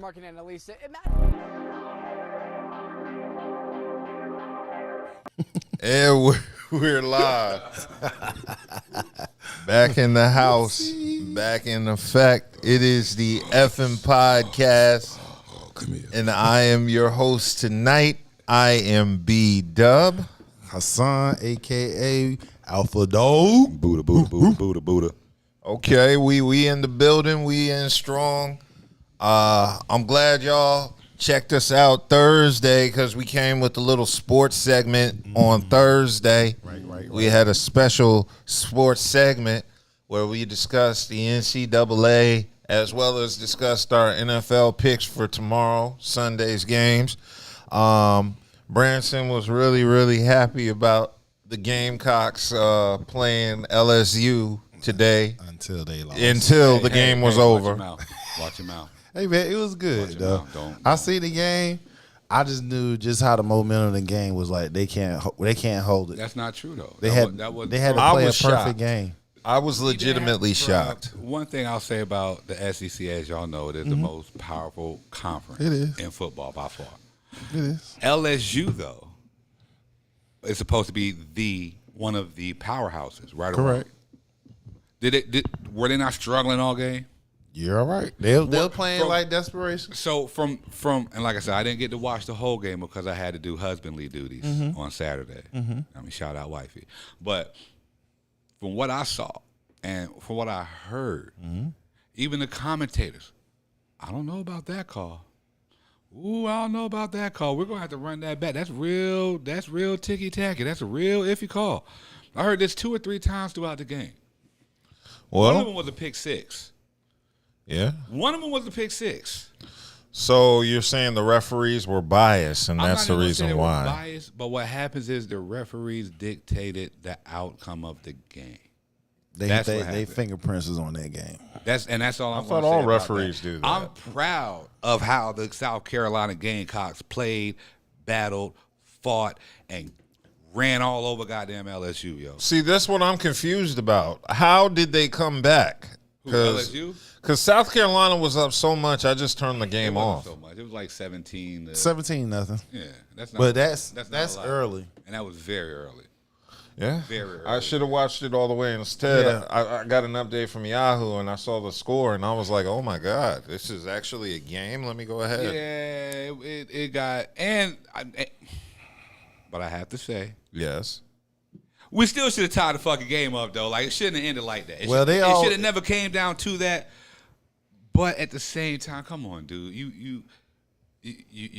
Mark and Annalisa. And we're live. Back in the house. Back in effect. It is the effing podcast. And I am your host tonight. I am B-Dub. Hassan, a.k.a. Alpha Dog. Buddha, Buddha, Buddha, Buddha, Buddha. Okay, we in the building. We in strong. I'm glad y'all checked us out Thursday because we came with a little sports segment on Thursday. Right. We had a special sports segment where we discussed the NCAA as well as discussed our NFL picks for tomorrow, Sunday's games. Branson was really, really happy about the Gamecocks playing LSU today. Until they lost. Until the game was over. Watch your mouth. Hey, man, it was good, though. Don't. I see the game. I just knew just how the momentum of the game was like. They can't hold it. That's not true, though. They had to play a perfect shocked. game. I was legitimately shocked. One thing I'll say about the SEC, as y'all know, it is the most powerful conference It is. in football by far. It is. LSU, though, is supposed to be one of the powerhouses, right? Correct. Were they not struggling all game? You're all right. They're playing like desperation. So from and like I said, I didn't get to watch the whole game because I had to do husbandly duties on Saturday. I mean, shout out wifey. But from what I saw and from what I heard, even the commentators, I don't know about that call. Ooh, I don't know about that call. We're gonna have to run that back. That's real ticky tacky. That's a real iffy call. I heard this 2 or 3 times throughout the game. One of them was a pick six. Yeah. One of them was a pick six. So you're saying the referees were biased, and that's the reason why. Biased, but what happens is the referees dictated the outcome of the game. They fingerprints is on that game. That's all I'm I thought gonna say all about referees that. do that. I'm proud of how the South Carolina Gamecocks played, battled, fought, and ran all over goddamn LSU, yo. See, that's what I'm confused about. How did they come back? LSU? Because South Carolina was up so much, I just turned the game off. So much. It was like 17. 17-0. Yeah, that's not. But that's not a lot. early. And that was very early. Yeah, Very early. I should have watched it all the way. Instead, Yeah. I got an update from Yahoo, and I saw the score, and I was like, "Oh my God, this is actually a game." Let me go ahead. Yeah, it got but I have to say, Yes. we still should have tied the fucking game up though. Like it shouldn't have ended like that. It should have never came down to that. But at the same time, come on, dude, you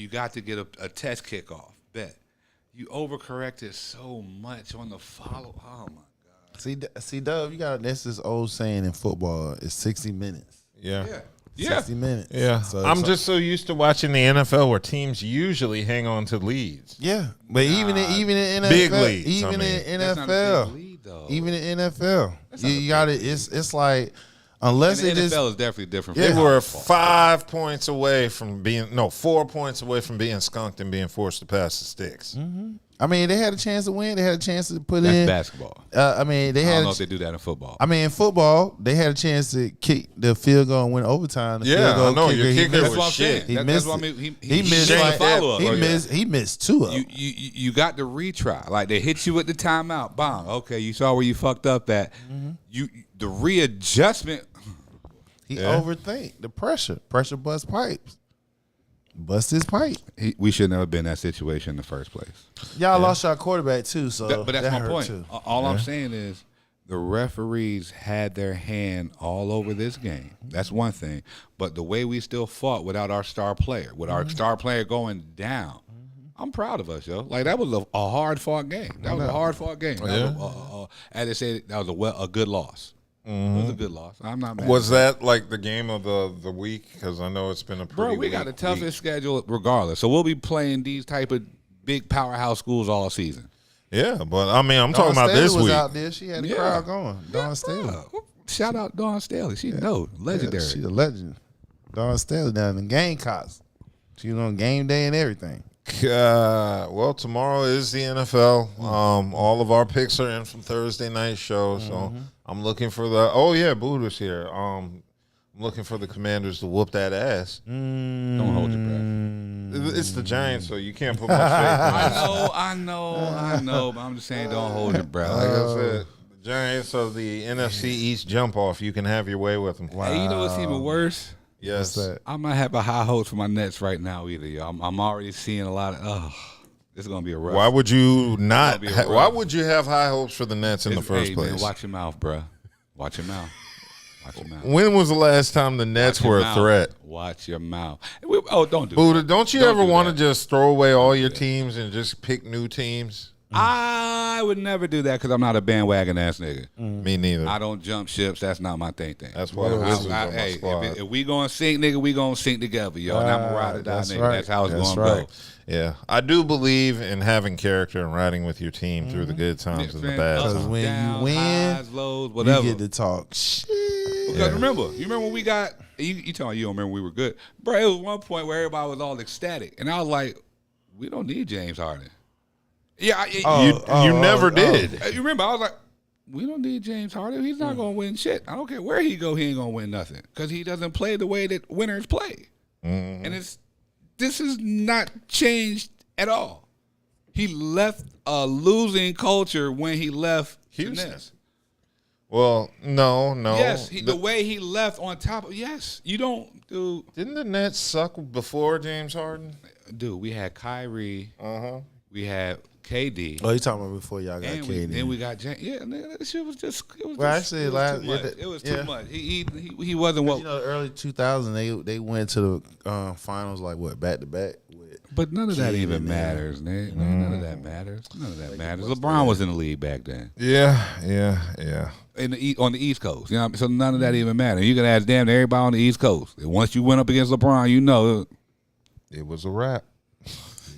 got to get a test kickoff. Bet you overcorrected so much on the follow. Oh my God. See, Dub, that's this old saying in football. It's 60 minutes. Yeah. 60 minutes. Yeah. I'm just so used to watching the NFL where teams usually hang on to leads. Yeah, but even in NFL, big leagues, even in That's not a NFL, big lead, though. even in NFL, you got it. It's like unless And it the just NFL is definitely different. They from were football. 5 points away from 4 points away from being skunked and being forced to pass the sticks. I mean, they had a chance to win. They had a chance to put That's in basketball. I mean, they I had. don't know if they do that in football. I mean, in football, they had a chance to kick the field goal and win overtime. The Yeah, field goal I know. kicker, Your he kicker missed- That's what I'm was shit. saying. He That's missed what I it. mean. He missed shame like follow-up. he missed 2 of them. You got the retry. Like they hit you with the timeout. Bang. Okay, you saw where you fucked up at. The readjustment. He overthink the pressure. Pressure bust pipes. Bust his pipe. We should never been in that situation in the first place. Y'all lost your quarterback too, so But that's that my hurt point. too. All I'm saying is the referees had their hand all over this game. That's one thing. But the way we still fought without our star player, with our star player going down, I'm proud of us, yo. Like that was a hard fought game. That was a hard fought game. That was as they said, that was a good loss. It was a good loss. I'm not mad. Was that like the game of the week? Because I know it's been a pretty Bro, we got the weak toughest week. schedule regardless. So we'll be playing these type of big powerhouse schools all season. Yeah, but I mean, I'm talking about Dawn this Staley was week. out there. She had the Yeah. crowd going. Dawn Staley. Shout out Dawn Staley. She legendary. She's a legend. Dawn Staley down in Gamecocks. She was on game day and everything. Well, tomorrow is the NFL. All of our picks are in from Thursday night show, so I'm looking for the. Oh yeah, Buddha's here. I'm looking for the Commanders to whoop that ass. Don't hold your breath. It's the Giants, so you can't put much faith in it. I know, but I'm just saying, don't hold your breath. Like I said, the Giants are the NFC East jump off. You can have your way with them. Wow. Hey, you know what's even worse? Yes. What's that? I'm not having high hopes for my Nets right now either, y'all. I'm already seeing a lot of. This is gonna be a rough. Why would you not? It's gonna be a Why rough. would you have high hopes for the Nets in the first Hey, place? man, watch your mouth, bruh. Watch your mouth. Watch your mouth. When was the last time the Nets Watch your were a mouth. threat? Watch your mouth. Don't do Buddha, that. don't you Don't ever do want to that. just throw away all your teams and just pick new teams? I would never do that because I'm not a bandwagon ass nigga. Me neither. I don't jump ships. That's not my thing. That's why the Wizards are my Hey, squad. if we gonna sink, nigga, we gonna sink together, yo. And I'm a ride or die, That's nigga. right. That's how it's That's gonna right. go. Yeah, I do believe in having character and riding with your team through the good times and the bad Ups, times. when you downs, win, highs, lows, whatever. You get to talk shit. Because remember when we got you talking, you don't remember we were good, bro. It was one point where everybody was all ecstatic, and I was like, we don't need James Harden. Yeah, You never did. you remember? I was like, we don't need James Harden. He's not gonna win shit. I don't care where he go, he ain't gonna win nothing because he doesn't play the way that winners play, and this is not changed at all. He left a losing culture when he left Houston. the Nets. Well, no. Yes, the way he left on top of you don't do. Didn't the Nets suck before James Harden? Dude, we had Kyrie, Uh-huh. we had KD, Oh, you talking about before y'all got and KD? then we got James. Yeah, nigga, that shit was just. It was Well, just, actually, it was too much. yeah, It was yeah. too much. He wasn't what. You know, early 2000, they went to the finals like what, back to back with. But none of that Kid even in there. matters, nigga. None of that matters. None of that matters. LeBron was in the league back then. Yeah. On the East Coast. You know what I mean? So none of that even mattered. You can ask damn near everybody on the East Coast. And once you went up against LeBron, you know. It was a wrap.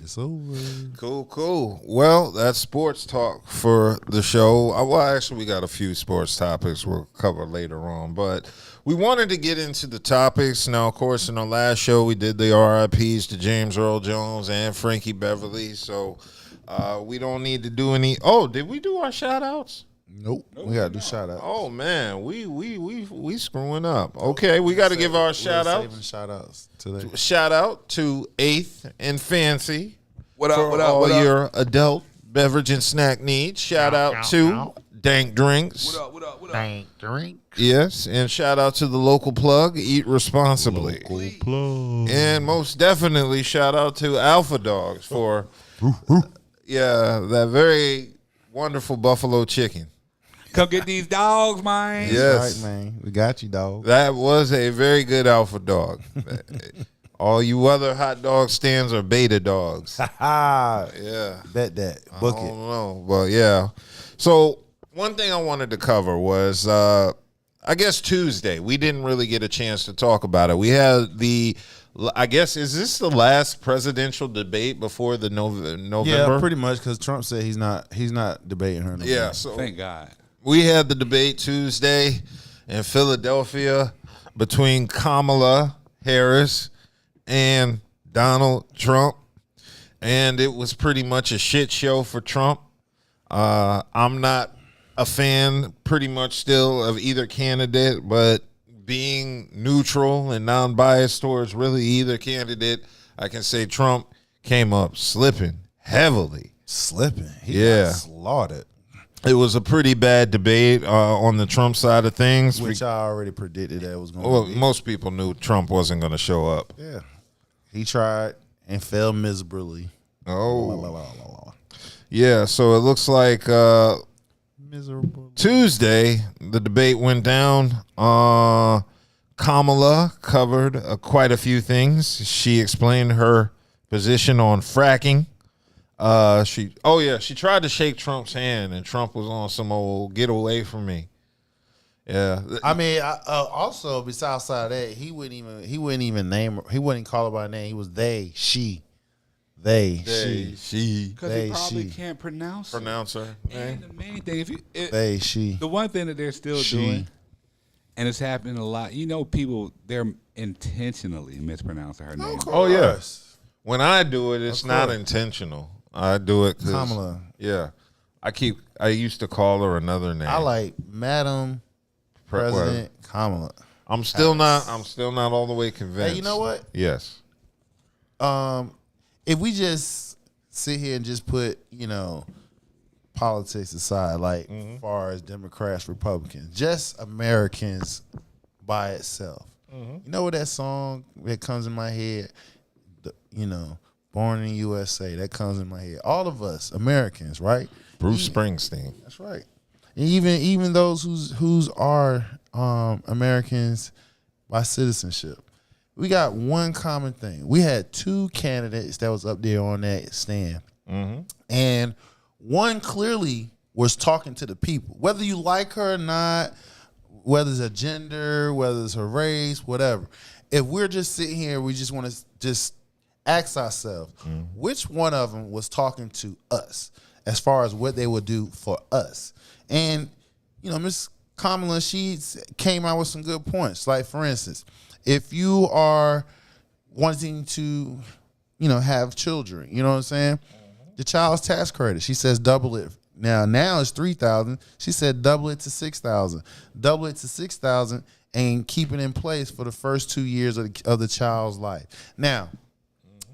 It's over. Cool. Well, that's sports talk for the show. Well, actually, we got a few sports topics we'll cover later on, but we wanted to get into the topics. Now, of course, in our last show, we did the RIPs to James Earl Jones and Frankie Beverly, so we don't need to do any. Oh, did we do our shout-outs? Nope. We gotta do shout out. Oh man, we screwing up. Okay, we got to give our shout Saving outs. shout outs today. Shout out to Eighth and Fancy. What up, for what up, all what up? your adult beverage and snack needs. Shout out to Dank Drinks. What up? Yes, and shout out to the local plug, Eat Responsibly. Plug. And most definitely shout out to Alpha Dogs for that very wonderful buffalo chicken. Come get these dogs, man. Yes. Right, man. We got you, dog. That was a very good Alpha Dog. All you other hot dog stands are beta dogs. Ha! Yeah. Bet that. I Book don't it. know, but yeah. So one thing I wanted to cover was, I guess Tuesday. We didn't really get a chance to talk about it. We had I guess, is this the last presidential debate before the November? Yeah, pretty much because Trump said he's not debating her. No Yeah. more. So Thank God. we had the debate Tuesday in Philadelphia between Kamala Harris and Donald Trump, and it was pretty much a shit show for Trump. I'm not a fan pretty much still of either candidate, but being neutral and non-biased towards really either candidate, I can say Trump came up slipping heavily. Slipping. He Yeah. got slaughtered. It was a pretty bad debate on the Trump side of things. Which I already predicted that was going Well, to be. most people knew Trump wasn't going to show up. Yeah. He tried and failed miserably. Oh, yeah. So it looks like Miserable. Tuesday the debate went down. Kamala covered quite a few things. She explained her position on fracking. She tried to shake Trump's hand, and Trump was on some old "get away from me." Yeah, I mean, also besides that, he wouldn't even name her. He wouldn't call her by name. He was they, she, she Because They, he probably she. can't pronounce it. pronounce her And name. the main thing, they, she. the one thing that they're still She. doing, and it's happening a lot. You know, people they're intentionally mispronouncing her name. Oh yeah. When I do it, it's not course. intentional. I do it 'cause- Kamala. Yeah, I used to call her another name. I like Madam President Kamala. I'm still not all the way convinced. Hey, you know what? Yes. If we just sit here and just put, politics aside, like as far as Democrats, Republicans, just Americans by itself. You know what that song that comes in my head? Born in the USA, that comes in my head. All of us Americans, right? Bruce Springsteen. That's right. And even those who's are Americans by citizenship. We got one common thing. We had two candidates that was up there on that stand. And one clearly was talking to the people. Whether you like her or not, whether it's a gender, whether it's her race, whatever. If we're just sitting here, we just want to just ask ourselves, which one of them was talking to us as far as what they would do for us? And, Miss Kamala, she came out with some good points. Like, for instance, if you are wanting to, have children, you know what I'm saying? The child's tax credit, she says double it. Now it's $3,000. She said double it to $6,000. Double it to $6,000 and keep it in place for the first 2 years of the child's life. Now,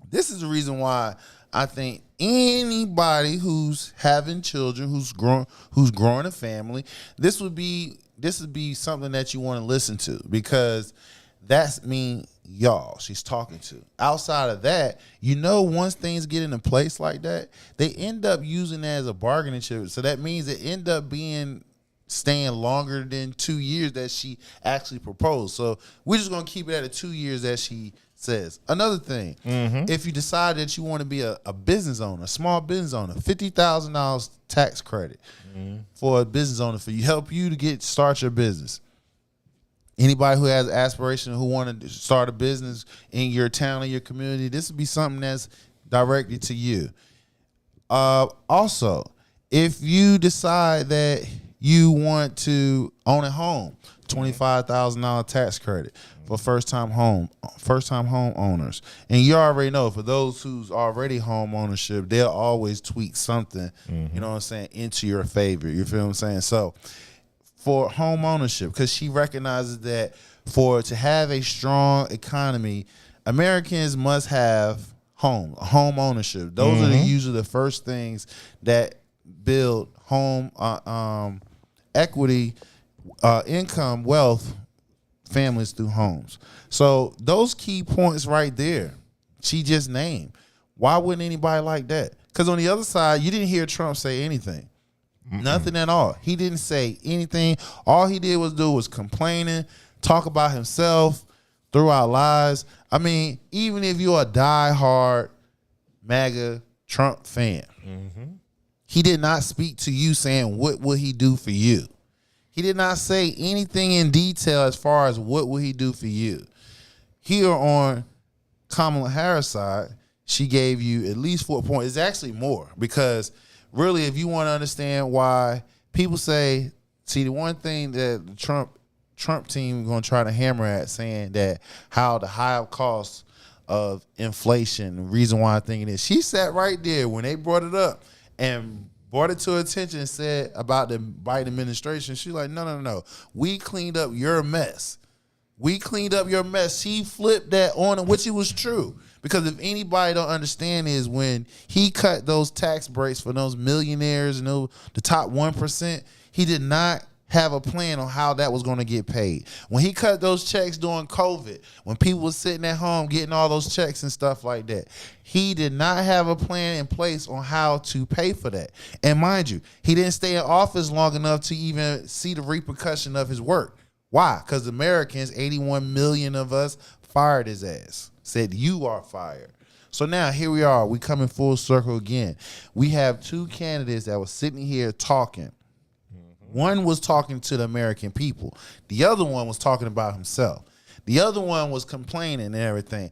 this is the reason why I think anybody who's having children, who's growing a family, this would be something that you want to listen to, because that's y'all she's talking to. Outside of that, once things get into place like that, they end up using that as a bargaining chip. So that means it end up staying longer than 2 years that she actually proposed. So we're just going to keep it at the 2 years that she says. Another thing, if you decide that you want to be a business owner, a small business owner, $50,000 tax credit for a business owner help you to start your business. Anybody who has aspiration, who want to start a business in your town or your community, this would be something that's directed to you. Also, if you decide that you want to own a home, $25,000 tax credit for first-time home owners. And you already know, for those who's already home ownership, they'll always tweak something, you know what I'm saying, into your favor. You feel what I'm saying? So for home ownership, because she recognizes that to have a strong economy, Americans must have home ownership. Those are usually the first things that build home equity, income, wealth, families through homes. So those key points right there, she just named. Why wouldn't anybody like that? Because on the other side, you didn't hear Trump say anything. Nothing at all. He didn't say anything. All he did was complaining, talk about himself, throw out lies. I mean, even if you're a diehard MAGA Trump fan, he did not speak to you saying what would he do for you. He did not say anything in detail as far as what would he do for you. Here on Kamala Harris' side, she gave you at least 4 points. It's actually more, because really, if you want to understand why people say, the one thing that the Trump team is going to try to hammer at, saying that how the high cost of inflation, the reason why I think it is, she sat right there when they brought it up and brought it to her attention and said about the Biden administration. She's like, no. We cleaned up your mess. She flipped that on him, which it was true. Because if anybody don't understand is when he cut those tax breaks for those millionaires and the top 1%, he did not have a plan on how that was going to get paid. When he cut those checks during COVID, when people were sitting at home getting all those checks and stuff like that, he did not have a plan in place on how to pay for that. And mind you, he didn't stay in office long enough to even see the repercussion of his work. Why? Because Americans, 81 million of us, fired his ass. Said, you are fired. So now here we are. We coming full circle again. We have two candidates that were sitting here talking. One was talking to the American people. The other one was talking about himself. The other one was complaining and everything.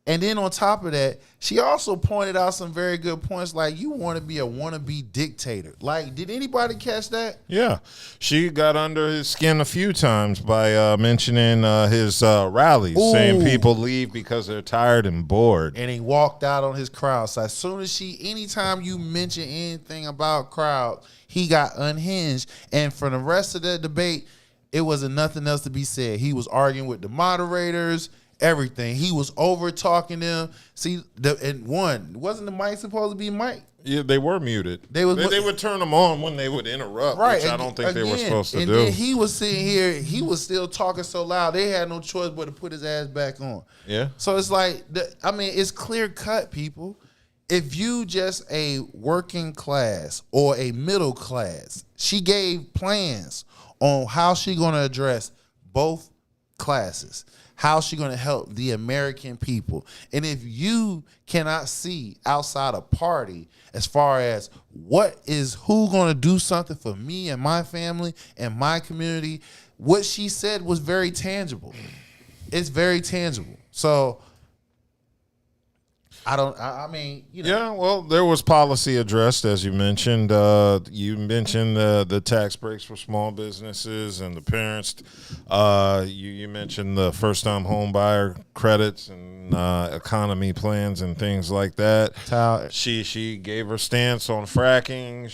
And then on top of that, she also pointed out some very good points, like you want to be a wannabe dictator. Like, did anybody catch that? Yeah. She got under his skin a few times by mentioning his rallies, saying people leave because they're tired and bored. And he walked out on his crowd. So as soon as anytime you mention anything about crowd, he got unhinged. And for the rest of the debate, it wasn't nothing else to be said. He was arguing with the moderators, everything. He was over talking them. See, wasn't the mic supposed to be mic? Yeah, they were muted. They would turn them on when they would interrupt, which I don't think they were supposed to do. And then he was sitting here, he was still talking so loud, they had no choice but to put his ass back on. Yeah. So it's like, it's clear cut, people. If you just a working class or a middle class, she gave plans on how she going to address both classes, how she going to help the American people. And if you cannot see outside a party as far as who going to do something for me and my family and my community, what she said was very tangible. It's very tangible. So Yeah, well, there was policy addressed, as you mentioned. You mentioned the tax breaks for small businesses and the parents. You mentioned the first-time home buyer credits and economy plans and things like that. She gave her stance on fracking.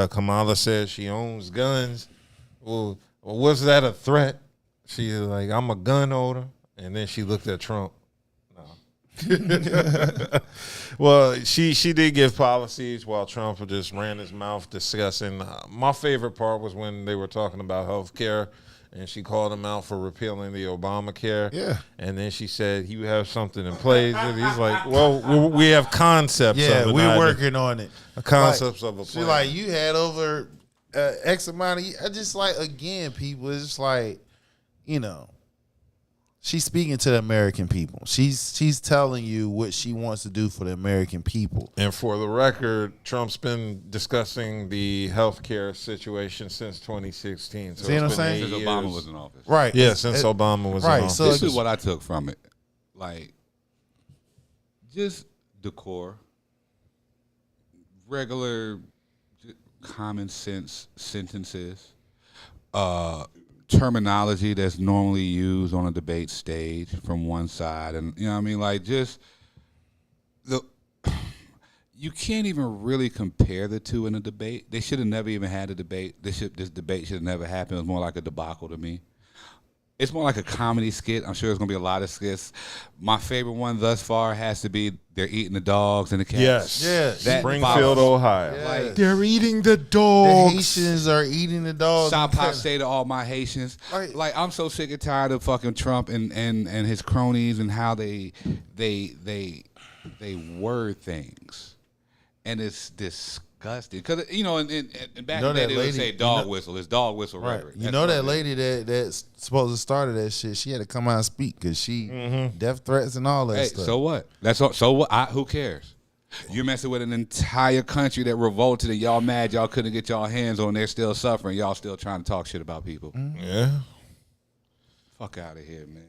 Kamala said she owns guns. Well, was that a threat? She was like, I'm a gun owner. And then she looked at Trump. Well, she did give policies while Trump just ran his mouth discussing. My favorite part was when they were talking about health care, and she called him out for repealing the Obamacare. Yeah. And then she said, you have something in place. And he's like, well, we have concepts of it. Yeah, we're working on it. Concepts of a plan. She like, you had over X amount of, I just like, again, people, it's just like, she's speaking to the American people. She's telling you what she wants to do for the American people. And for the record, Trump's been discussing the healthcare situation since 2016. So see what I'm saying? Since Obama was in office. Right. Yeah, since Obama was in office. So this is what I took from it. Like, just decor, regular common sense sentences, terminology that's normally used on a debate stage from one side, and you know what I mean, like just you can't even really compare the two in a debate. They should have never even had a debate. This debate should have never happened. It was more like a debacle to me. It's more like a comedy skit. I'm sure there's gonna be a lot of skits. My favorite one thus far has to be they're eating the dogs and the cats. Yes. That Springfield, Ohio. Yeah. Like, they're eating the dogs. The Haitians are eating the dogs. Say to all my Haitians. Right. Like, I'm so sick and tired of fucking Trump and his cronies and how they word things. And it's disgusting. Because, and back in the day, they would say dog whistle. It's dog whistle rhetoric. You know that lady that's supposed to started that shit, she had to come out and speak because she death threats and all that stuff. So what? That's all, so what? Who cares? You're messing with an entire country that revolted and y'all mad y'all couldn't get y'all hands on. They're still suffering. Y'all still trying to talk shit about people. Yeah. Fuck out of here, man.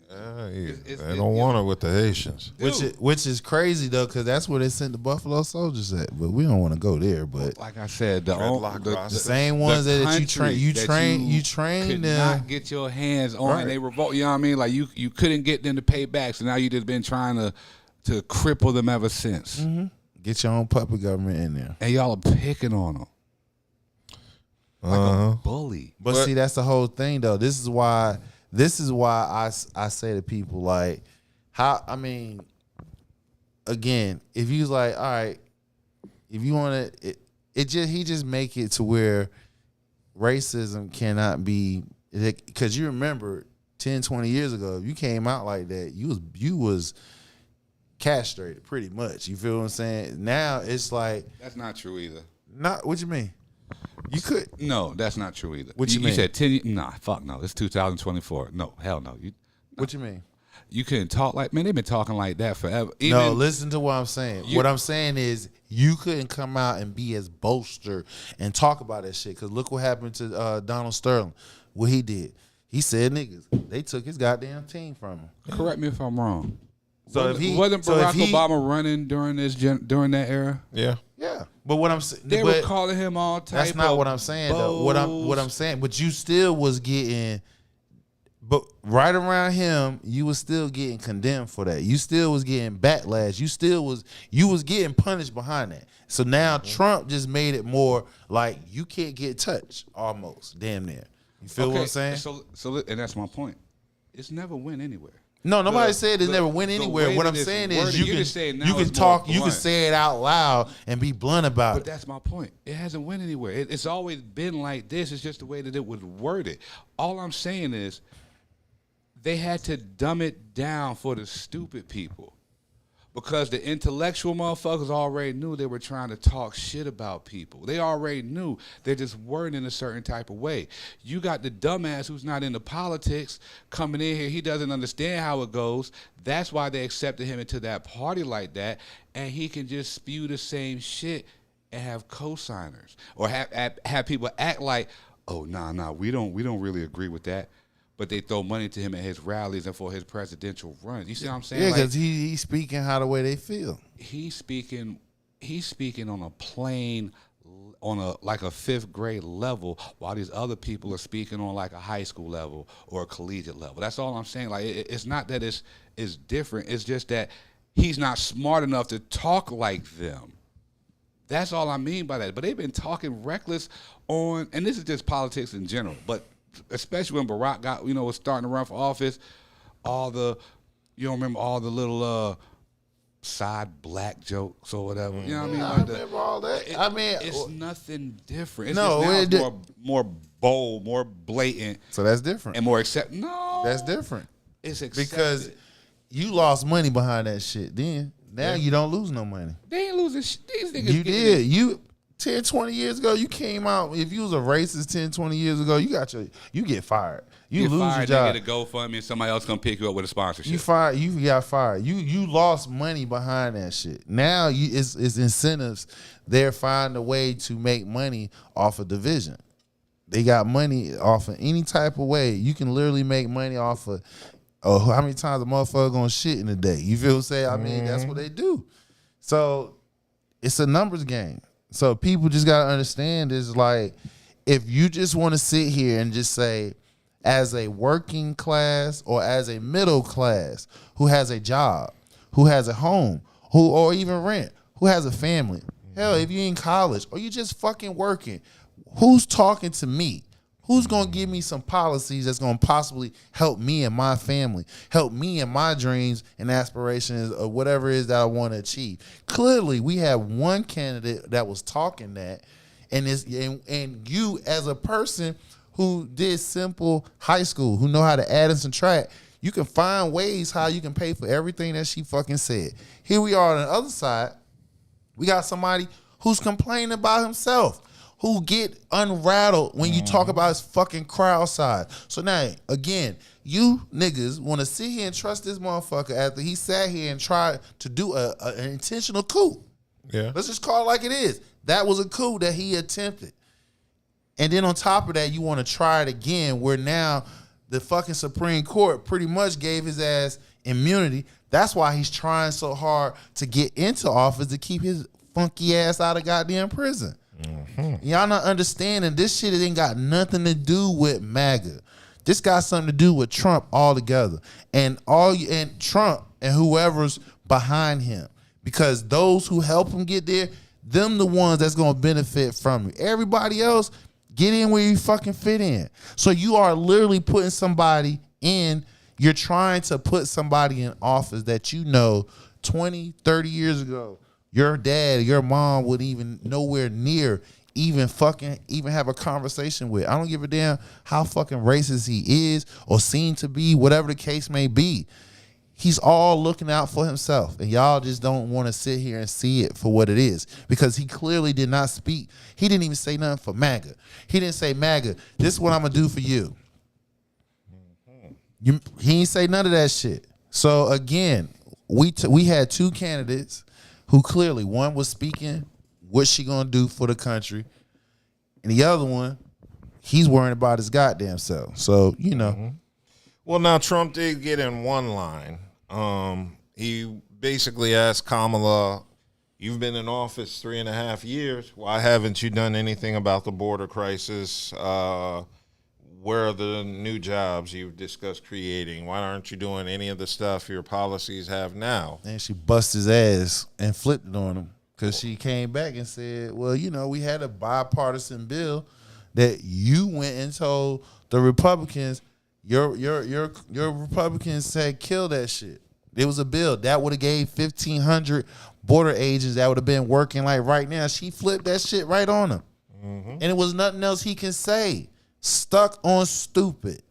They don't want it with the Haitians. Which is crazy though, because that's where they sent the Buffalo Soldiers at. But we don't want to go there. But like I said, the same ones that you train could them. not get your hands on, and they revolt. You know what I mean? Like you couldn't get them to pay back, so now you just been trying to cripple them ever since. Mm-hmm. Get your own puppet government in there, and y'all are picking on them like a bully. But see, that's the whole thing though. This is why I say to people, like, again, if you was like, all right, if you want to, he just make it to where racism cannot be, because you remember 10, 20 years ago, if you came out like that, you was castrated pretty much. You feel what I'm saying? Now it's like, that's not true either. Not what you mean? You could. No, that's not true either. What you mean? You said 10 years. Nah, fuck no. It's 2024. No, hell no. What you mean? You couldn't talk like, man, they've been talking like that forever. No, listen to what I'm saying. What I'm saying is you couldn't come out and be as bolster and talk about that shit. Because look what happened to Donald Sterling. What he did. He said niggas. They took his goddamn team from him. Correct me if I'm wrong. So wasn't Barack Obama running during that era? Yeah. Yeah. But what I'm saying, they were calling him all type. That's not what I'm saying though. What I'm saying, but you still was getting, but right around him, you was still getting condemned for that. You still was getting backlash. You was getting punished behind that. So now Trump just made it more like you can't get touched, almost damn near. You feel what I'm saying? So, and that's my point. It's never went anywhere. No, nobody said it never went anywhere. What I'm saying is you can talk, you can say it out loud and be blunt about it. But that's my point. It hasn't went anywhere. It's always been like this. It's just the way that it was worded. All I'm saying is they had to dumb it down for the stupid people. Because the intellectual motherfuckers already knew they were trying to talk shit about people. They already knew. They just weren't in a certain type of way. You got the dumbass who's not into politics coming in here. He doesn't understand how it goes. That's why they accepted him into that party like that. And he can just spew the same shit and have co-signers. Or have people act like, oh, nah, we don't really agree with that. But they throw money to him at his rallies and for his presidential runs. You see what I'm saying? Yeah, because he's speaking how the way they feel. He's speaking on a plane, on a like a 5th grade level, while these other people are speaking on like a high school level or a collegiate level. That's all I'm saying. Like it's not that it's different. It's just that he's not smart enough to talk like them. That's all I mean by that. But they've been talking reckless on, and this is just politics in general, but especially when Barack was starting to run for office, you don't remember all the little side black jokes or whatever. You know what I mean? I remember all that. It's nothing different. It's more bold, more blatant. So that's different. And more No. That's different. It's accepted. Because you lost money behind that shit then. Now you don't lose no money. They ain't losing shit. These niggas You did. 10, 20 years ago, you came out. If you was a racist 10, 20 years ago, you get fired. You lose your job. You get a GoFundMe and somebody else gonna pick you up with a sponsorship. You got fired. You lost money behind that shit. Now it's incentives. They're finding a way to make money off of division. They got money off of any type of way. You can literally make money off of how many times a motherfucker gonna shit in a day. You feel what I'm saying? I mean, that's what they do. So it's a numbers game. So people just got to understand is like, if you just want to sit here and just say, as a working class or as a middle class who has a job, who has a home, or even rent, who has a family, hell, if you're in college or you just fucking working, who's talking to me? Who's going to give me some policies that's going to possibly help me and my family, help me and my dreams and aspirations or whatever it is that I want to achieve? Clearly, we have one candidate that was talking that, and you as a person who did simple high school, who know how to add and subtract, you can find ways how you can pay for everything that she fucking said. Here we are on the other side. We got somebody who's complaining about himself, who get unrattled when you talk about his fucking crowd size. So now, again, you niggas want to sit here and trust this motherfucker after he sat here and tried to do an intentional coup. Yeah. Let's just call it like it is. That was a coup that he attempted. And then on top of that, you want to try it again, where now the fucking Supreme Court pretty much gave his ass immunity. That's why he's trying so hard to get into office, to keep his funky ass out of goddamn prison. Y'all not understanding this shit ain't got nothing to do with MAGA. This got something to do with Trump altogether, and Trump and whoever's behind him, because those who help him get there, them the ones that's gonna benefit from it. Everybody else, get in where you fucking fit in. So you are literally putting somebody in. You're trying to put somebody in office that 20, 30 years ago, your dad, your mom would even nowhere near even have a conversation with. I don't give a damn how fucking racist he is or seem to be, whatever the case may be. He's all looking out for himself, and y'all just don't want to sit here and see it for what it is, because he clearly did not speak. He didn't even say nothing for MAGA. He didn't say, MAGA, this is what I'm going to do for you. He ain't say none of that shit. So again, we had two candidates who clearly, one was speaking what she gonna do for the country, and the other one, he's worrying about his goddamn self. So Well, now Trump did get in one line. He basically asked Kamala, "You've been in office 3.5 years. Why haven't you done anything about the border crisis? Where are the new jobs you've discussed creating? Why aren't you doing any of the stuff your policies have now?" And she bust his ass and flipped it on him, because she came back and said, well, we had a bipartisan bill that you went and told the Republicans, your Republicans said kill that shit. It was a bill that would have gave 1,500 border agents that would have been working like right now. She flipped that shit right on him, and it was nothing else he can say. Stuck on stupid.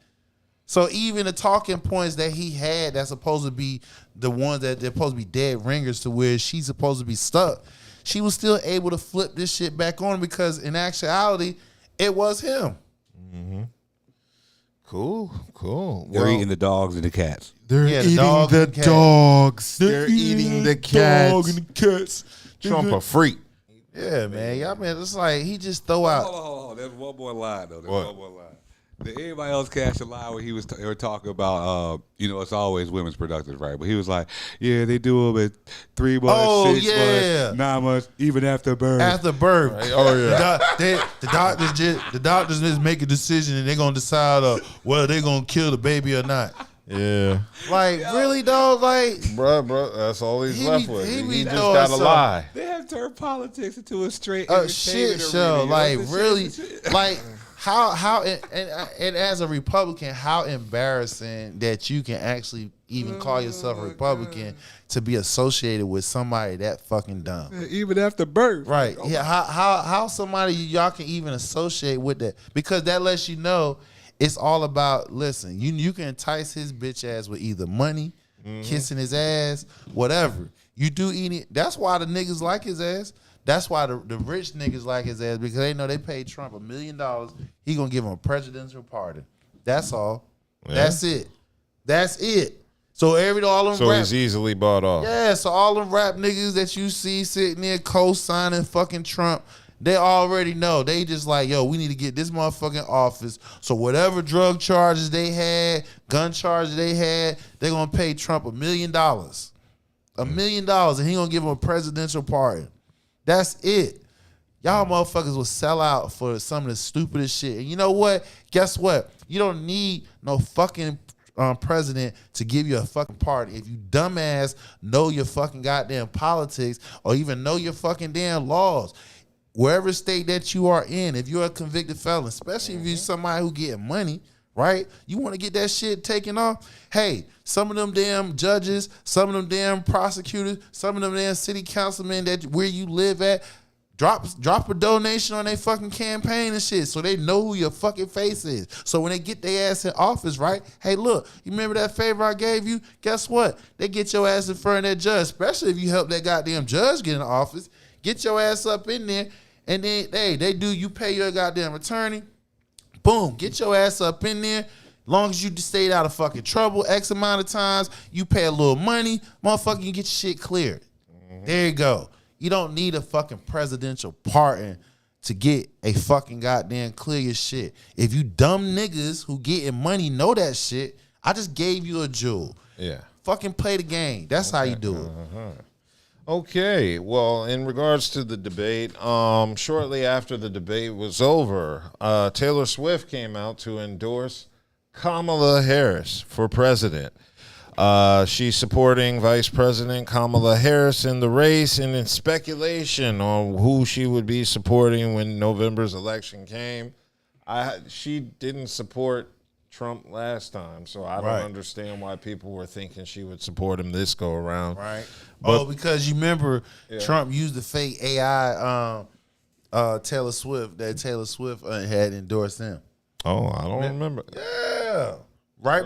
So even the talking points that he had that's supposed to be the ones that they're supposed to be dead ringers to where she's supposed to be stuck, she was still able to flip this shit back on because in actuality, it was him. Cool. They're eating the dogs and the cats. They're eating the dogs. They're eating the cats. Trump a freak. Yeah, man. Y'all man, it's like he just throw out. Hold on. There's one more line though. One more line. Did anybody else catch the line where they were talking about, it's always women's productive, right? But he was like, yeah, they do them at 3 months, 6 months, 9 months, even after birth. After birth. Right? Oh, yeah. The doctors just make a decision and they're going to decide whether they're going to kill the baby or not. Yeah. Like, really, dog? Like, bro, that's all he's left with. He just got to lie. They have turned politics into a straight shit show. Like, really, like, how and as a Republican, how embarrassing that you can actually even call yourself a Republican to be associated with somebody that fucking dumb. Even after birth. Right. Yeah. How somebody y'all can even associate with that? Because that lets you know it's all about, listen, you can entice his bitch ass with either money, kissing his ass, whatever. You do eat it. That's why the niggas like his ass. That's why the rich niggas like his ass, because they know they paid Trump $1 million. He gonna give him a presidential pardon. That's all. Yeah. That's it. So all them he's easily bought off. Yeah, so all them rap niggas that you see sitting there co-signing fucking Trump, they already know. They just like, yo, we need to get this motherfucking office. So whatever drug charges they had, gun charges they had, they're gonna pay Trump $1 million. $1 million, and he gonna give him a presidential pardon. That's it. Y'all motherfuckers will sell out for some of the stupidest shit. And you know what? Guess what? You don't need no fucking president to give you a fucking pardon. If you dumbass know your fucking goddamn politics or even know your fucking damn laws, wherever state that you are in, if you're a convicted felon, especially if you're somebody who getting money, right? You want to get that shit taken off? Hey, some of them damn judges, some of them damn prosecutors, some of them damn city councilmen that where you live at, drop a donation on their fucking campaign and shit so they know who your fucking face is. So when they get their ass in office, right? Hey, look, you remember that favor I gave you? Guess what? They get your ass in front of that judge, especially if you help that goddamn judge get in office. Get your ass up in there, and then you pay your goddamn attorney. Boom, get your ass up in there. Long as you stayed out of fucking trouble X amount of times, you pay a little money, motherfucker, you get your shit cleared. There you go. You don't need a fucking presidential pardon to get a fucking goddamn clear your shit. If you dumb niggas who getting money know that shit, I just gave you a jewel. Yeah. Fucking play the game. That's how you do it. Okay, well, in regards to the debate, shortly after the debate was over, Taylor Swift came out to endorse Kamala Harris for president. She's supporting Vice President Kamala Harris in the race, and in speculation on who she would be supporting when November's election came. She didn't support Trump last time, so I don't understand why people were thinking she would support him this go around. Right. But, because you remember Trump used the fake AI Taylor Swift, that Taylor Swift had endorsed him. Oh, I don't remember. Yeah. Right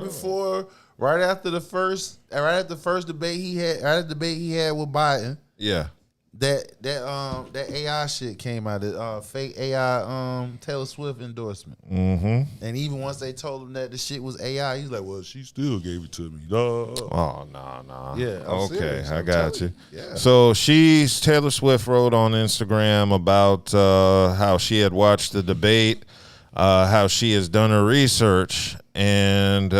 after the first debate he had, with Biden. Yeah. That AI shit came out, the fake AI Taylor Swift endorsement. Mm-hmm. And even once they told him that the shit was AI, he's like, well, she still gave it to me. Oh, nah. Yeah. Okay, serious. I got you. Yeah. So Taylor Swift wrote on Instagram about how she had watched the debate, how she has done her research, and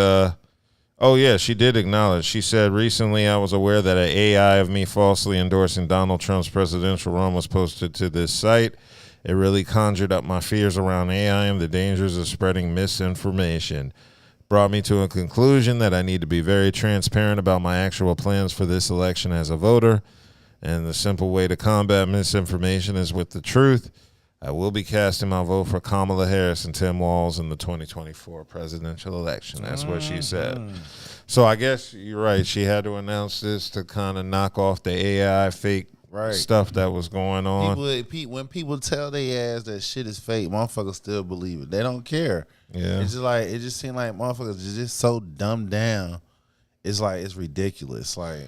she did acknowledge. She said, recently I was aware that an AI of me falsely endorsing Donald Trump's presidential run was posted to this site. It really conjured up my fears around AI and the dangers of spreading misinformation. Brought me to a conclusion that I need to be very transparent about my actual plans for this election as a voter. And the simple way to combat misinformation is with the truth. I will be casting my vote for Kamala Harris and Tim Walz in the 2024 presidential election. That's what she said. So I guess you're right. She had to announce this to kind of knock off the AI fake stuff that was going on. When people tell their ass that shit is fake, motherfuckers still believe it. They don't care. Yeah. It's just like, it just seems like motherfuckers is just so dumbed down. It's like, it's ridiculous. Like,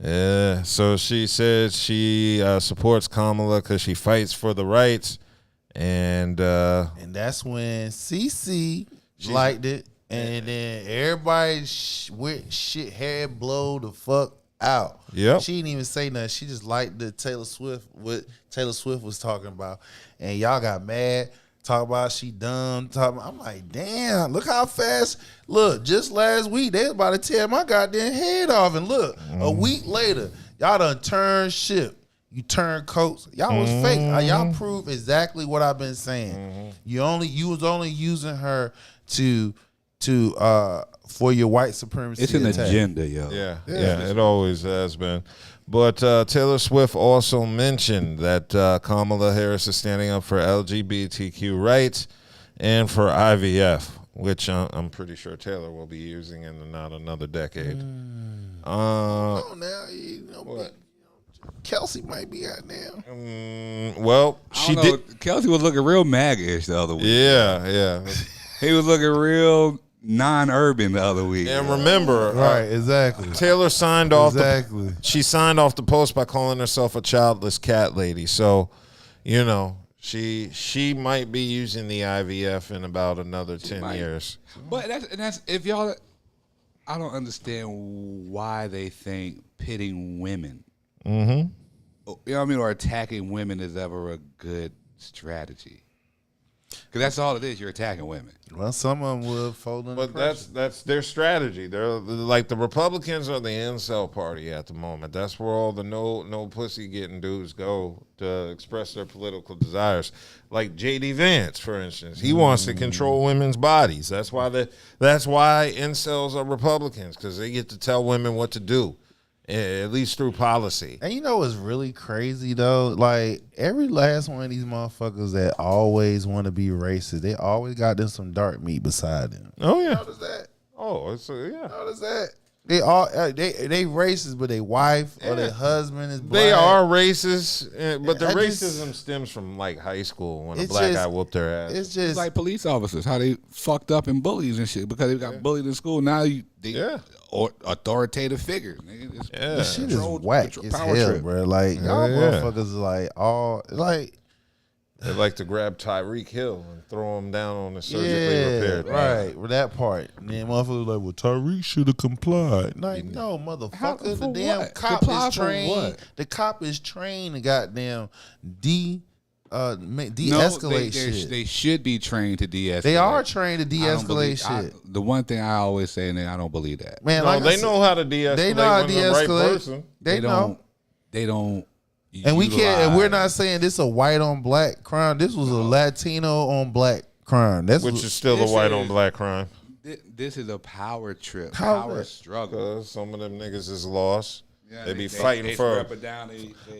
yeah. So she said she supports Kamala because she fights for the rights. And that's when CC liked it, and then everybody went shit head blow the fuck out. Yep. She didn't even say nothing. She just liked the Taylor Swift, what Taylor Swift was talking about, and y'all got mad. Talk about she dumb. I'm like, damn, look how fast. Look, just last week they was about to tear my goddamn head off, and look, a week later y'all done turned ship. You turned coats. Y'all was fake. Y'all proved exactly what I've been saying. You was only using her to for your white supremacy. It's an attack. agenda, yo. Yeah, it always has been. But Taylor Swift also mentioned that Kamala Harris is standing up for LGBTQ rights and for IVF, which I'm pretty sure Taylor will be using in not another decade. Oh, now what? Kelsey might be out now. Well, she did. Kelsey was looking real MAGA-ish the other week. Yeah. He was looking real non-urban the other week. And remember, Right, exactly. Taylor signed off. Exactly. She signed off the post by calling herself a childless cat lady. So, she might be using the IVF in about another 10 years. But that's if y'all. I don't understand why they think pitting women. You know what I mean? Or attacking women is ever a good strategy. Because that's all it is. You're attacking women. Well, some of them will fold in. But that's their strategy. They're like the Republicans are the incel party at the moment. That's where all the no pussy getting dudes go to express their political desires. Like J.D. Vance, for instance, he wants to control women's bodies. That's why incels are Republicans, because they get to tell women what to do. At least through policy. And you know what's really crazy though? Like every last one of these motherfuckers that always want to be racist, they always got them some dark meat beside them. Oh yeah. Notice that? Oh, yeah. Notice that? They all they racist, but their wife or their husband is black. They are racist, but the I racism stems from like high school when a black guy whooped their ass. It's just It's like police officers, how they fucked up and bullies and shit because they got bullied in school. Now or authoritative figures. this shit is whack as hell, bro. Like y'all motherfuckers is like all like. They like to grab Tyreek Hill and throw him down on the surgically repaired. Right, with that part. And then motherfuckers like, well, Tyreek should have complied. Like, no, motherfucker, the damn cop is trained. The cop is trained to goddamn de-escalate shit. They should be trained to de-escalate. They are trained to de-escalate shit. The one thing I always say, and I don't believe that. Man, No, they know how to de-escalate. They know how to when the right de-escalate. person. They know. They don't. And we can't. And we're not saying this a white on black crime. This was a Latino on black crime. Which is still a white on black crime. This is a power trip, How's power that? struggle. Some of them niggas is lost. Yeah, they be fighting for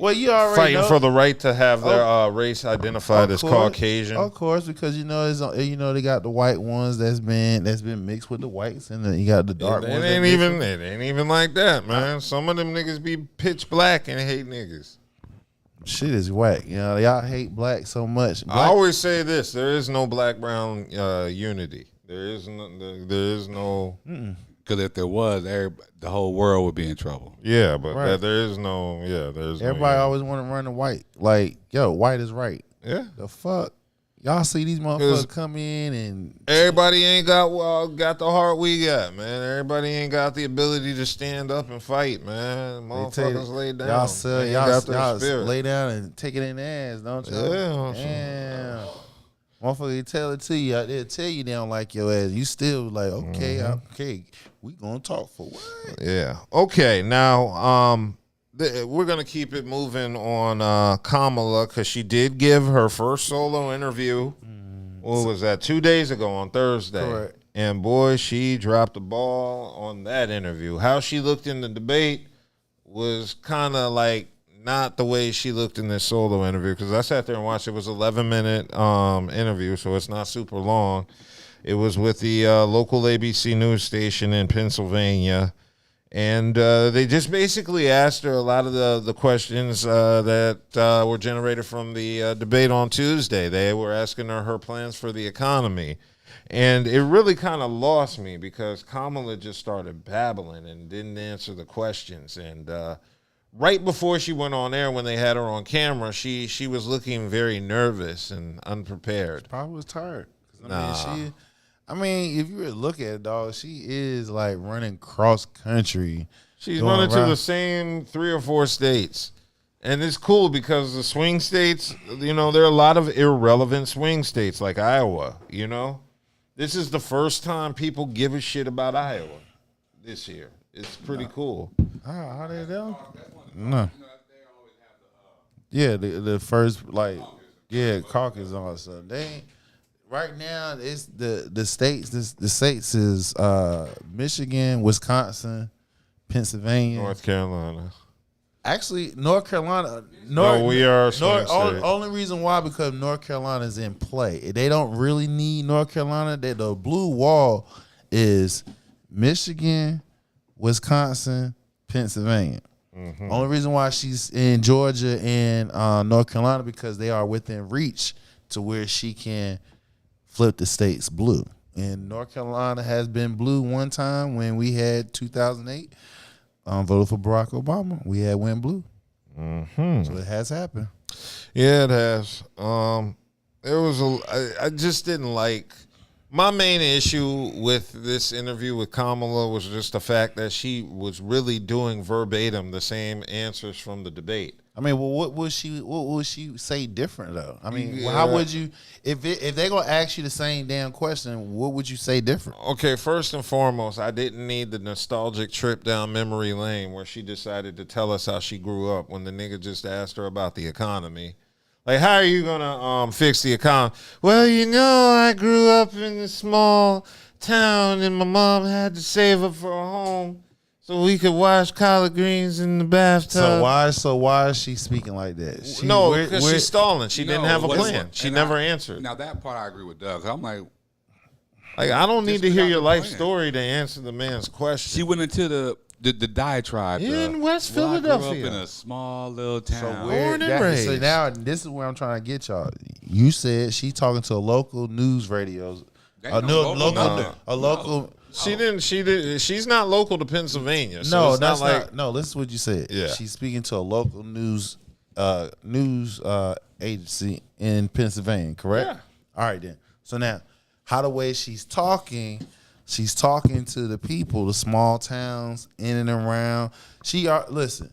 Well, you already fighting know. for the right to have their race identified as Caucasian. Of course, because they got the white ones that's been mixed with the whites, and then you got the dark ones. It ain't even like that, man. Some of them niggas be pitch black and hate niggas. Shit is whack. Y'all hate black so much. I always say this: there is no black-brown unity. There is no. Because if there was, the whole world would be in trouble. Yeah, but there is no. Yeah, there's. Everybody always want to run the white. Like, yo, white is right. Yeah. The fuck. Y'all see these motherfuckers come in and everybody ain't got the heart we got, man. Everybody ain't got the ability to stand up and fight, man. Motherfuckers lay down. Y'all lay down and take it in the ass, don't you? Yeah. Damn. Motherfucker tell it to you. They'll tell you they don't like your ass. You still like, okay, okay, we gonna talk for what? Yeah. Okay. Now, we're going to keep it moving on Kamala because she did give her first solo interview. What was that? 2 days ago on Thursday. Correct. And boy, she dropped the ball on that interview. How she looked in the debate was kind of like not the way she looked in this solo interview, because I sat there and watched. It was 11-minute interview, so it's not super long. It was with the local ABC news station in Pennsylvania, and they just basically asked her a lot of the questions that were generated from the debate on Tuesday. They were asking her plans for the economy. And it really kind of lost me because Kamala just started babbling and didn't answer the questions. And right before she went on air, when they had her on camera, she was looking very nervous and unprepared. Probably was tired. I mean, if you really look at it, dog, she is like running cross country. She's running to the same 3 or 4 states. And it's cool because the swing states, there are a lot of irrelevant swing states like Iowa, This is the first time people give a shit about Iowa this year. It's pretty cool. How they do? No. Yeah, the first caucus on stuff. They right now it's the states. The states is Michigan, Wisconsin, Pennsylvania, North Carolina. Actually, North Carolina. We are only reason why because North Carolina is in play. They don't really need North Carolina. The blue wall is Michigan, Wisconsin, Pennsylvania. Mm-hmm. Only reason why she's in Georgia and North Carolina because they are within reach to where she can flip the states blue. And North Carolina has been blue one time when we had 2008. Voted for Barack Obama. We had went blue. Mm-hmm. So it has happened. Yeah, it has. I just didn't like. My main issue with this interview with Kamala was just the fact that she was really doing verbatim the same answers from the debate. I mean, well, what would she say different though? I mean, how would you if they're gonna ask you the same damn question? What would you say different? Okay, first and foremost, I didn't need the nostalgic trip down memory lane where she decided to tell us how she grew up when the nigga just asked her about the economy. Like, how are you gonna fix the economy? Well, I grew up in a small town and my mom had to save up for a home so we could wash collard greens in the bathtub. So why is she speaking like that? Because she's stalling. She didn't have a plan. She never answered. Now that part I agree with Doug. I'm like I don't need to hear your life story to answer the man's question. She went into the diatribe in West Philadelphia. I Philadelphia, grew up in a small little town. Born and raised. So now this is where I'm trying to get y'all. You said she talking to a local news radio. A local. She didn't. She's not local to Pennsylvania. So no, it's that's not like. No, listen to what you said. Yeah. She's speaking to a local news agency in Pennsylvania. Correct. Yeah. All right then. So now, how the way she's talking to the people, the small towns in and around. Listen,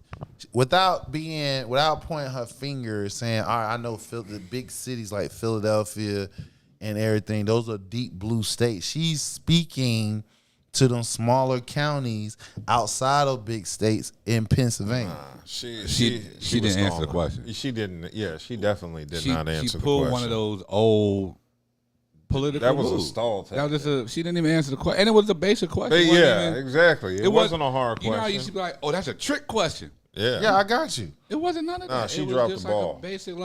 without pointing her finger, saying, "All right, I know the big cities like Philadelphia." And everything, those are deep blue states. She's speaking to them smaller counties outside of big states in Pennsylvania. She didn't answer the question. She didn't. Yeah, she definitely did not answer the question. She pulled one of those old political. That was moves. A stall. That was just she didn't even answer the question, and it was a basic question. Exactly. It wasn't a hard question. You know how you should be like, "Oh, that's a trick question." Yeah, I got you. It wasn't none of that. She it was dropped just the ball. Like a basic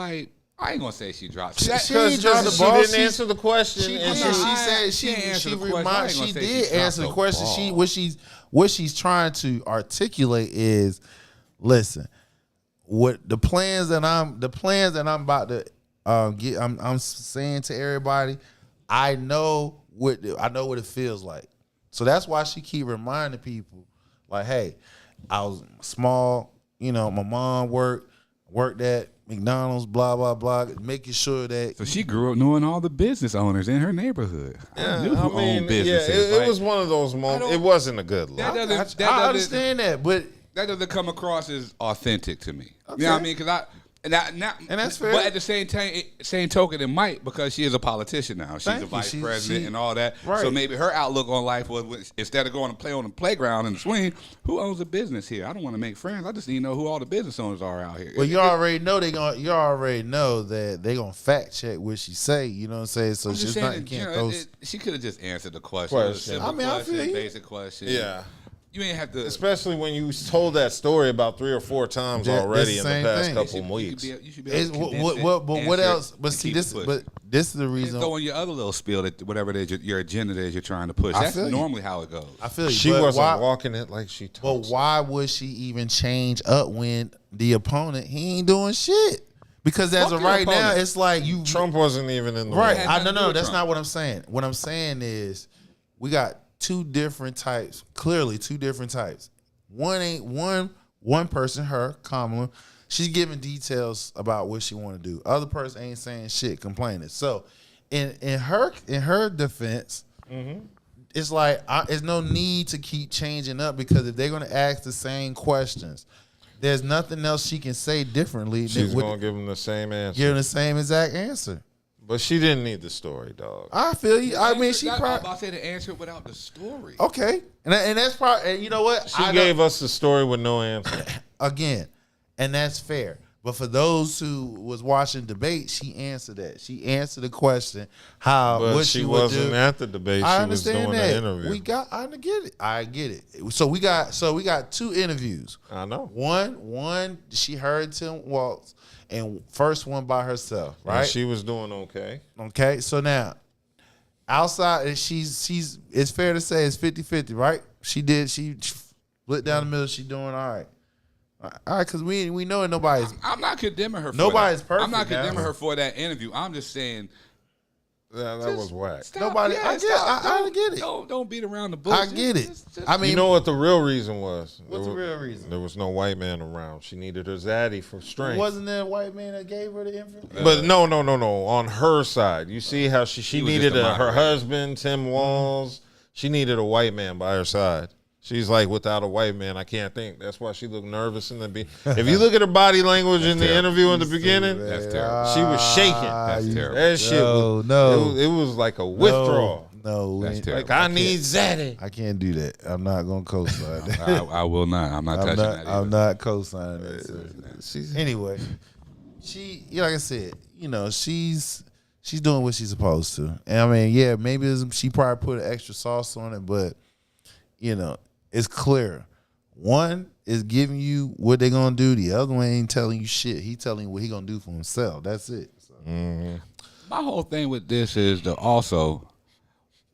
I ain't gonna say she dropped. She didn't answer the question. She did answer the question. What she's trying to articulate is, listen, what the plans that I'm about to get. I'm saying to everybody, I know what it feels like. So that's why she keep reminding people, like, hey, I was small. My mom worked at McDonald's, blah, blah, blah, making sure that... So she grew up knowing all the business owners in her neighborhood. Yeah, knew who owned businesses. It was one of those moments. It wasn't a good look. I understand that, but... That doesn't come across as authentic to me. Okay. You know what I mean? Because and that's fair. But at the same token, it might, because she is a politician now. She's a vice president and all that. Right. So maybe her outlook on life was, instead of going to play on the playground in the swing, who owns a business here? I don't want to make friends. I just need to know who all the business owners are out here. Well, you already know that they're gonna fact check what she say. You know what I'm saying? So she could have just answered the question. It was a simple question, basic question. Yeah. You ain't have to. Especially when you told that story about 3 or 4 times already in the same past thing. couple weeks. You should be It's, able to but what else? But see, this is the reason. Throw in your other little spiel that whatever it is your agenda that you're trying to push. I That's feel you. normally how it goes. I feel you. She but wasn't walking it like she But talks. why would she even change up when the opponent he ain't doing shit? Because as Fuck of your right now, opponent. it's like you Trump wasn't even in the right. room. had nothing to do No, with that's Trump. not what I'm saying. What I'm saying is we got 2 different types. Clearly, 2 different types. One person, her Kamala, she's giving details about what she want to do. Other person ain't saying shit, complaining. So, in her defense, it's like there's no need to keep changing up because if they're gonna ask the same questions, there's nothing else she can say differently. She's going to give him the same answer. give the same exact answer. But she didn't need the story, dog. I feel you. I mean, she I'm probably about to say the answer without the story. okay, and that's probably. And you know what? She gave us the story with no answer. again, and that's fair. But for those who was watching debate, she answered that. She answered the question how But what she she would wasn't do. at the debate. I She was understand doing that. the interview. I get it. So we got 2 interviews. I know. One she heard Tim Walz, and first one by herself, right? And she was doing okay. Okay, so now outside, she's it's fair to say it's 50-50, right? She split down the middle. She doing all right. All right, because we know nobody's. I'm not condemning her. Nobody's perfect I'm not condemning now. her for that interview. I'm just saying. That was whack. Nobody- I get it. Don't beat around the bush. I get it. I mean, You know what the real reason was? What's the real reason? There was no white man around. She needed her zaddy for strength. wasn't there a white man that gave her the information? But no. On her side, you see how she He was needed just a her moderator. husband, Tim Walz. She needed a white man by her side. She's like, without a white man, I can't think. That's why she looked nervous in the beginning. If you look at her body language in the terrible. interview in the beginning, That's terrible. she was shaking. That's terrible. That shit was, no. It was like a withdrawal. No, That's terrible. Like, I need zaddy. I can't do that. I'm not gonna co-sign that. I will not. I'm not touching that. I'm either. not co-signing that. Sir. She's, Anyway, like I said, she's doing what she's supposed to. And I mean, yeah, maybe she probably put an extra sauce on it, but it's clear. One is giving you what they're gonna do. The other one ain't telling you shit. He telling you what he gonna do for himself. That's it. So. My whole thing with this is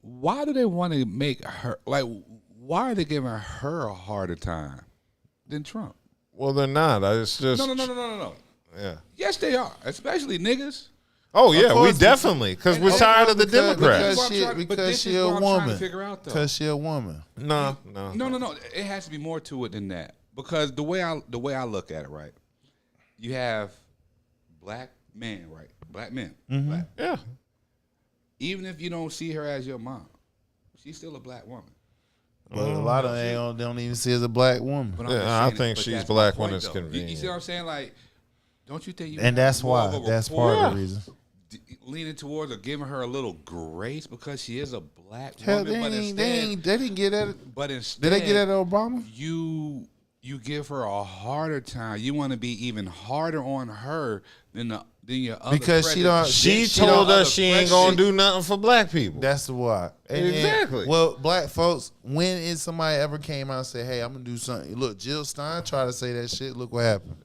why do they want to make her why are they giving her a harder time than Trump? well, they're not. It's just No. Yeah. Yes, they are, especially niggas. Oh yeah, we course, definitely because we're tired of the Democrats. Because she a woman. Because she a woman. No. No. It has to be more to it than that. Because the way I look at it, right? You have black men, right? Black men. Black. Yeah. Even if you don't see her as your mom, she's still a black woman. But a lot of them don't even see her as a black woman. But I'm Yeah, just I saying think but she's that's black my when point, it's though. convenient. You see what I'm saying? Like, don't you think you And that's more why. of a That's rapport part of the reason. leaning towards or giving her a little grace because she is a black Hell, woman? But they instead, didn't get at it. but instead, Did they get at Obama? you give her a harder time. You want to be even harder on her than your other Because she don't- She She told don't- us she ain't gonna do nothing for black people. That's why. Exactly. Well, black folks, when is somebody ever came out and said, "Hey, I'm gonna do something"? Look, Jill Stein tried to say that shit. Look what happened.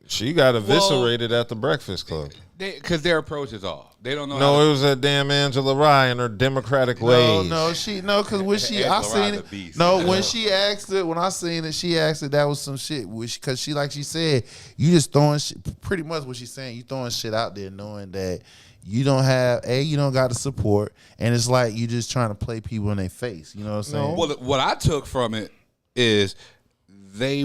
She got eviscerated at the Breakfast Club. Because their approach is off. They don't know. how No, to- it was that damn Angela Rye and her democratic ways. Because when she, I Angela seen Rye's it. a beast. No, when she asked it, when I seen it, she asked it. That was some shit. Because she, like she said, you just throwing shit. Pretty much what she's saying, you throwing shit out there, knowing that you don't have you don't got the support, and it's like you just trying to play people in their face. You know what I'm saying? Well, what I took from it is they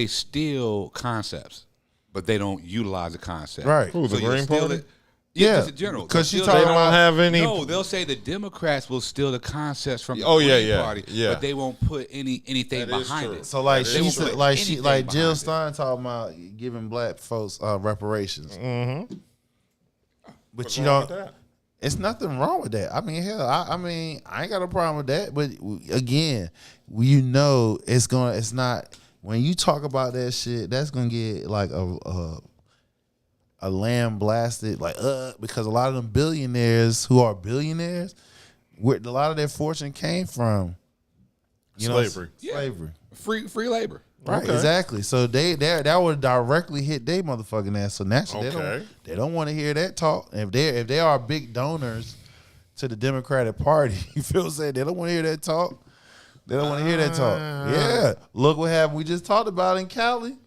steal concepts, but they don't utilize the concept. Right. Who, the you'll Green steal Party? it- Yeah, Yeah, just in general. 'cause she They'll talking steal They the- don't have any. No, they'll say the Democrats will steal the concepts from the Oh, yeah, Green yeah, Party, yeah. but they won't put anything That is behind true. it. So like That she is said, true. like Anything Jill behind it. Stein talking about giving black folks reparations. Mm-hmm. But you don't. It's nothing wrong with that. I mean, hell, I mean, I ain't got a problem with that. But again, it's not. When you talk about that shit, that's gonna get like a lamb blasted, because a lot of them billionaires who are billionaires, where a lot of their fortune came from You know, Slavery. Slavery. Free labor. Right, Okay. exactly. So that would directly hit their motherfucking ass. So naturally, Okay. they don't want to hear that talk. And if they are big donors to the Democratic Party, you feel what I'm saying? They don't want to hear that talk. They don't want to hear that talk. Yeah, look what happened. We just talked about in Cali.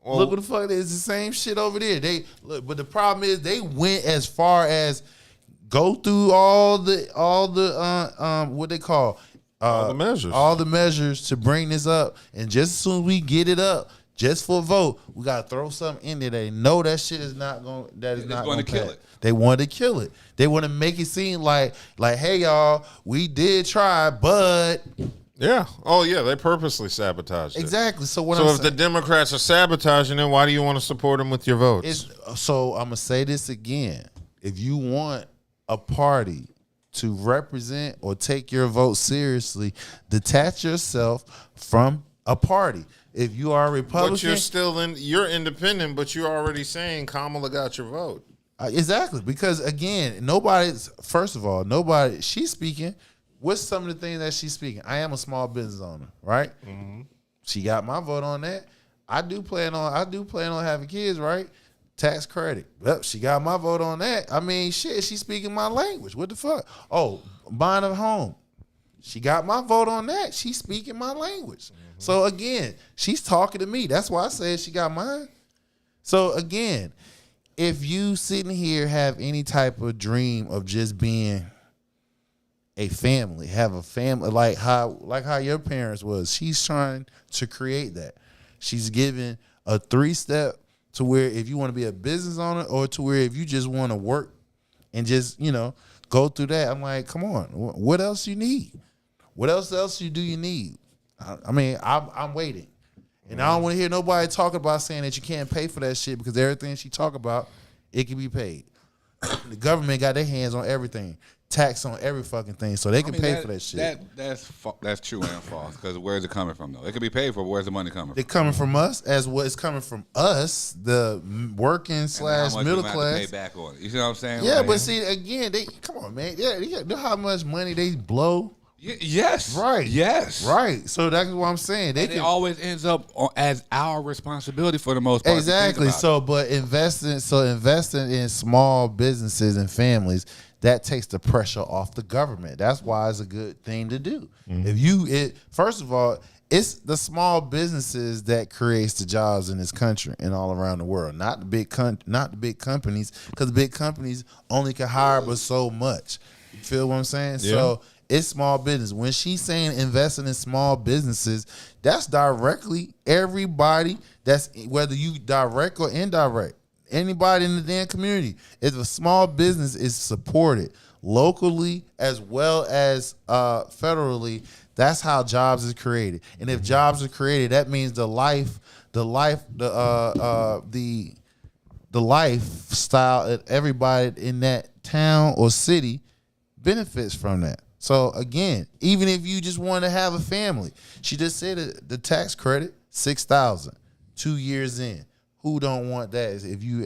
Look what the fuck. It's the same shit over there. But the problem is they went as far as go through all the what they call. All the measures to bring this up, and just as soon as we get it up, just for a vote, we gotta throw something in there. They know that shit is not going. That is not going to kill it. They want to kill it. They want to make it seem like, hey y'all, we did try, but Yeah. Oh, yeah. They purposely sabotaged it. exactly. So if the Democrats are sabotaging it, why do you want to support them with your votes? So I'm gonna say this again: if you want a party to represent or take your vote seriously, detach yourself from a party. If you are a Republican, but you're independent, but you're already saying Kamala got your vote. Exactly, because again, she's speaking. What's some of the things that she's speaking? I am a small business owner, right? Mm-hmm. She got my vote on that. I do plan on having kids, right? Tax credit. Well, she got my vote on that. I mean, shit, she's speaking my language. What the fuck? Oh, buying a home. She got my vote on that. She's speaking my language. Mm-hmm. So again, she's talking to me. That's why I said she got mine. So again, if you sitting here have any type of dream of just being a family, have a family like how your parents was, she's trying to create that. She's giving a 3-step to where if you want to be a business owner, or to where if you just want to work and just, go through that. I'm like, come on, what else you need? What else do you need? I mean, I'm waiting. And I don't want to hear nobody talking about saying that you can't pay for that shit, because everything she talk about, it can be paid. The government got their hands on everything. Tax on every fucking thing, so they can pay for that shit. That's true and false, because where's it coming from, though? It could be paid for, but where's the money coming from? It's coming from us, as what is coming from us, the working / middle class. Pay back on it. You see what I'm saying? Yeah, but see, again, come on, man. Yeah, you know how much money they blow? Yes. Right. Yes. Right. So that's what I'm saying. It always ends up as our responsibility for the most part. Exactly. So, but investing in small businesses and families, that takes the pressure off the government. That's why it's a good thing to do. Mm-hmm. First of all, it's the small businesses that creates the jobs in this country and all around the world, not the big companies, because the big companies only can hire but so much. You feel what I'm saying? Yeah. So it's small business. When she's saying investing in small businesses, that's directly everybody. That's whether you direct or indirect. Anybody in the damn community. If a small business is supported locally as well as federally, that's how jobs is created. And if jobs are created, that means the lifestyle of everybody in that town or city benefits from that. So again, even if you just want to have a family, she just said the tax credit $6,000 2 years in. Who don't want that? If you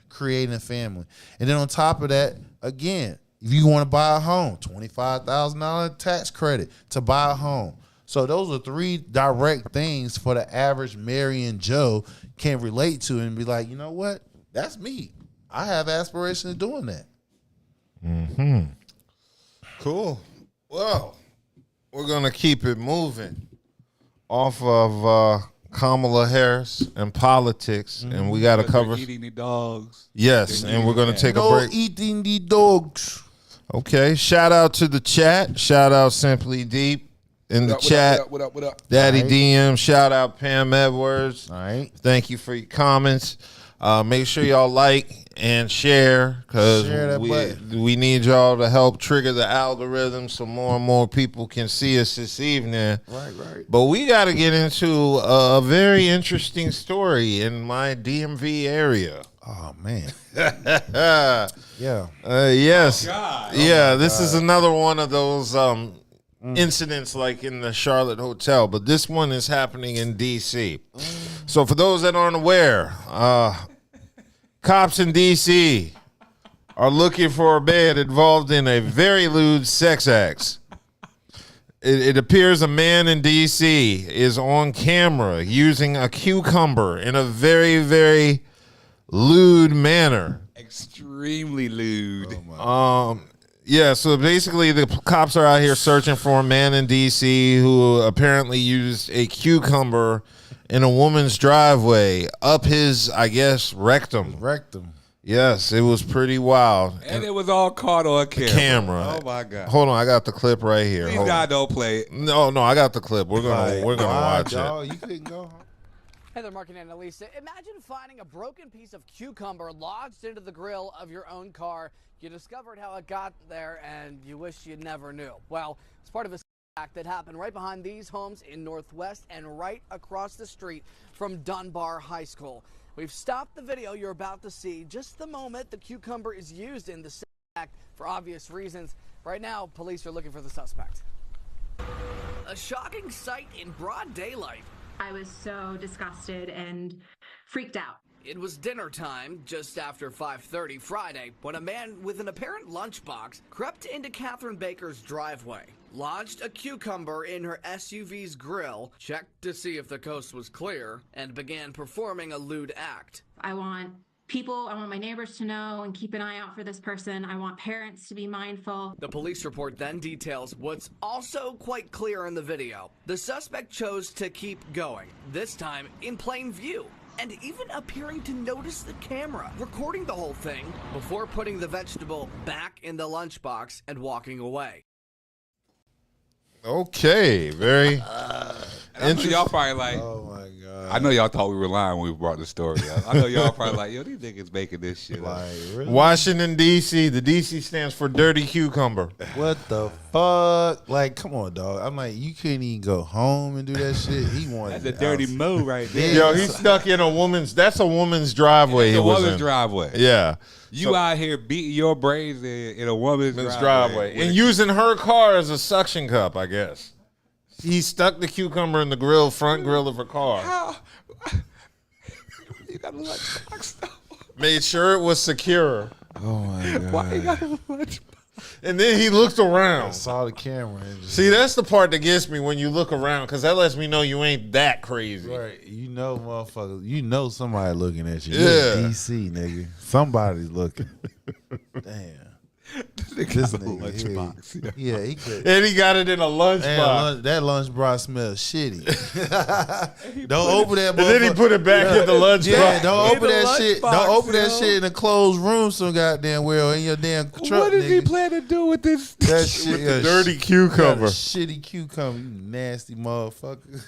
creating a family, and then on top of that, again, if you want to buy a home, $25,000 tax credit to buy a home. So those are 3 direct things for the average Marion Joe can relate to and be like, you know what? That's me. I have aspirations of doing that. Mm-hmm. Cool. Well, we're gonna keep it moving off of Kamala Harris and politics, and we got to cover eating the dogs. Yes, and we're gonna take a break. Eating the dogs. Okay. Shout out to the chat. Shout out Simply Deep in the chat. What up? Daddy DM. Shout out Pam Edwards. All right. Thank you for your comments. Make sure y'all like and share, because we need y'all to help trigger the algorithm so more and more people can see us this evening. Right. But we got to get into a very interesting story in my DMV area. Oh, man. Yeah. Yes. Oh, God. Yeah, this is another one of those incidents like in the Charlotte Hotel, but this one is happening in D.C. So for those that aren't aware, cops in D.C. are looking for a man involved in a very lewd sex act. It appears a man in D.C. is on camera using a cucumber in a very, very lewd manner. Extremely lewd. Yeah, so basically the cops are out here searching for a man in D.C. who apparently used a cucumber in a woman's driveway up his, I guess, rectum. Yes, it was pretty wild. And it was all caught on camera. Oh my God. Hold on, I got the clip right here. Please God, don't play it. No, I got the clip. We're gonna watch it. You couldn't go home. Hey there, Mark and Annalisa. Imagine finding a broken piece of cucumber lodged into the grill of your own car. You discovered how it got there, and you wish you never knew. Well, it's part of a act that happened right behind these homes in Northwest and right across the street from Dunbar High School. We've stopped the video you're about to see just the moment the cucumber is used in the act for obvious reasons. Right now, police are looking for the suspect. A shocking sight in broad daylight. I was so disgusted and freaked out. It was dinner time just after 5:30 Friday when a man with an apparent lunchbox crept into Catherine Baker's driveway, lodged a cucumber in her SUV's grill, checked to see if the coast was clear, and began performing a lewd act. I want my neighbors to know and keep an eye out for this person. I want parents to be mindful. The police report then details what's also quite clear in the video. The suspect chose to keep going, this time in plain view, and even appearing to notice the camera, recording the whole thing before putting the vegetable back in the lunchbox and walking away. Okay, very interesting. Y'all probably like, Oh my God. I know y'all thought we were lying when we brought the story up. I know y'all probably like, yo, these niggas making this shit up. Like, really? Washington, D.C. The D.C. stands for dirty cucumber. What the fuck? Like, come on, dog. I'm like, you couldn't even go home and do that shit. He wanted That's a dirty move right there. Yo, he's stuck in that's a woman's driveway. It's He a was woman's in. driveway. Yeah. You out here beating your brains in a woman's driveway. And using her car as a suction cup, I guess. He stuck the cucumber in the front grill of her car. How? You got a lunchbox though. Made sure it was secure. Oh my God. Why you got a lunchbox? And then he looked around. Saw the camera. And just, See, that's the part that gets me when you look around, because that lets me know you ain't that crazy. right. You know, motherfuckers. You know somebody looking at you. Yeah. You're in DC, nigga. Somebody's looking. Damn. This nigga lunchbox. Yeah, he could. And he got it in a lunchbox. That lunchbox smells shitty. Don't open that. And then he put it back in the lunchbox. Yeah, don't open the that shit. lunchbox, Don't open that yo. shit in a closed room. So goddamn well in your damn truck. What does he nigga. plan to do with this? That shit, With the a dirty got a cucumber. shitty cucumber. You nasty motherfucker.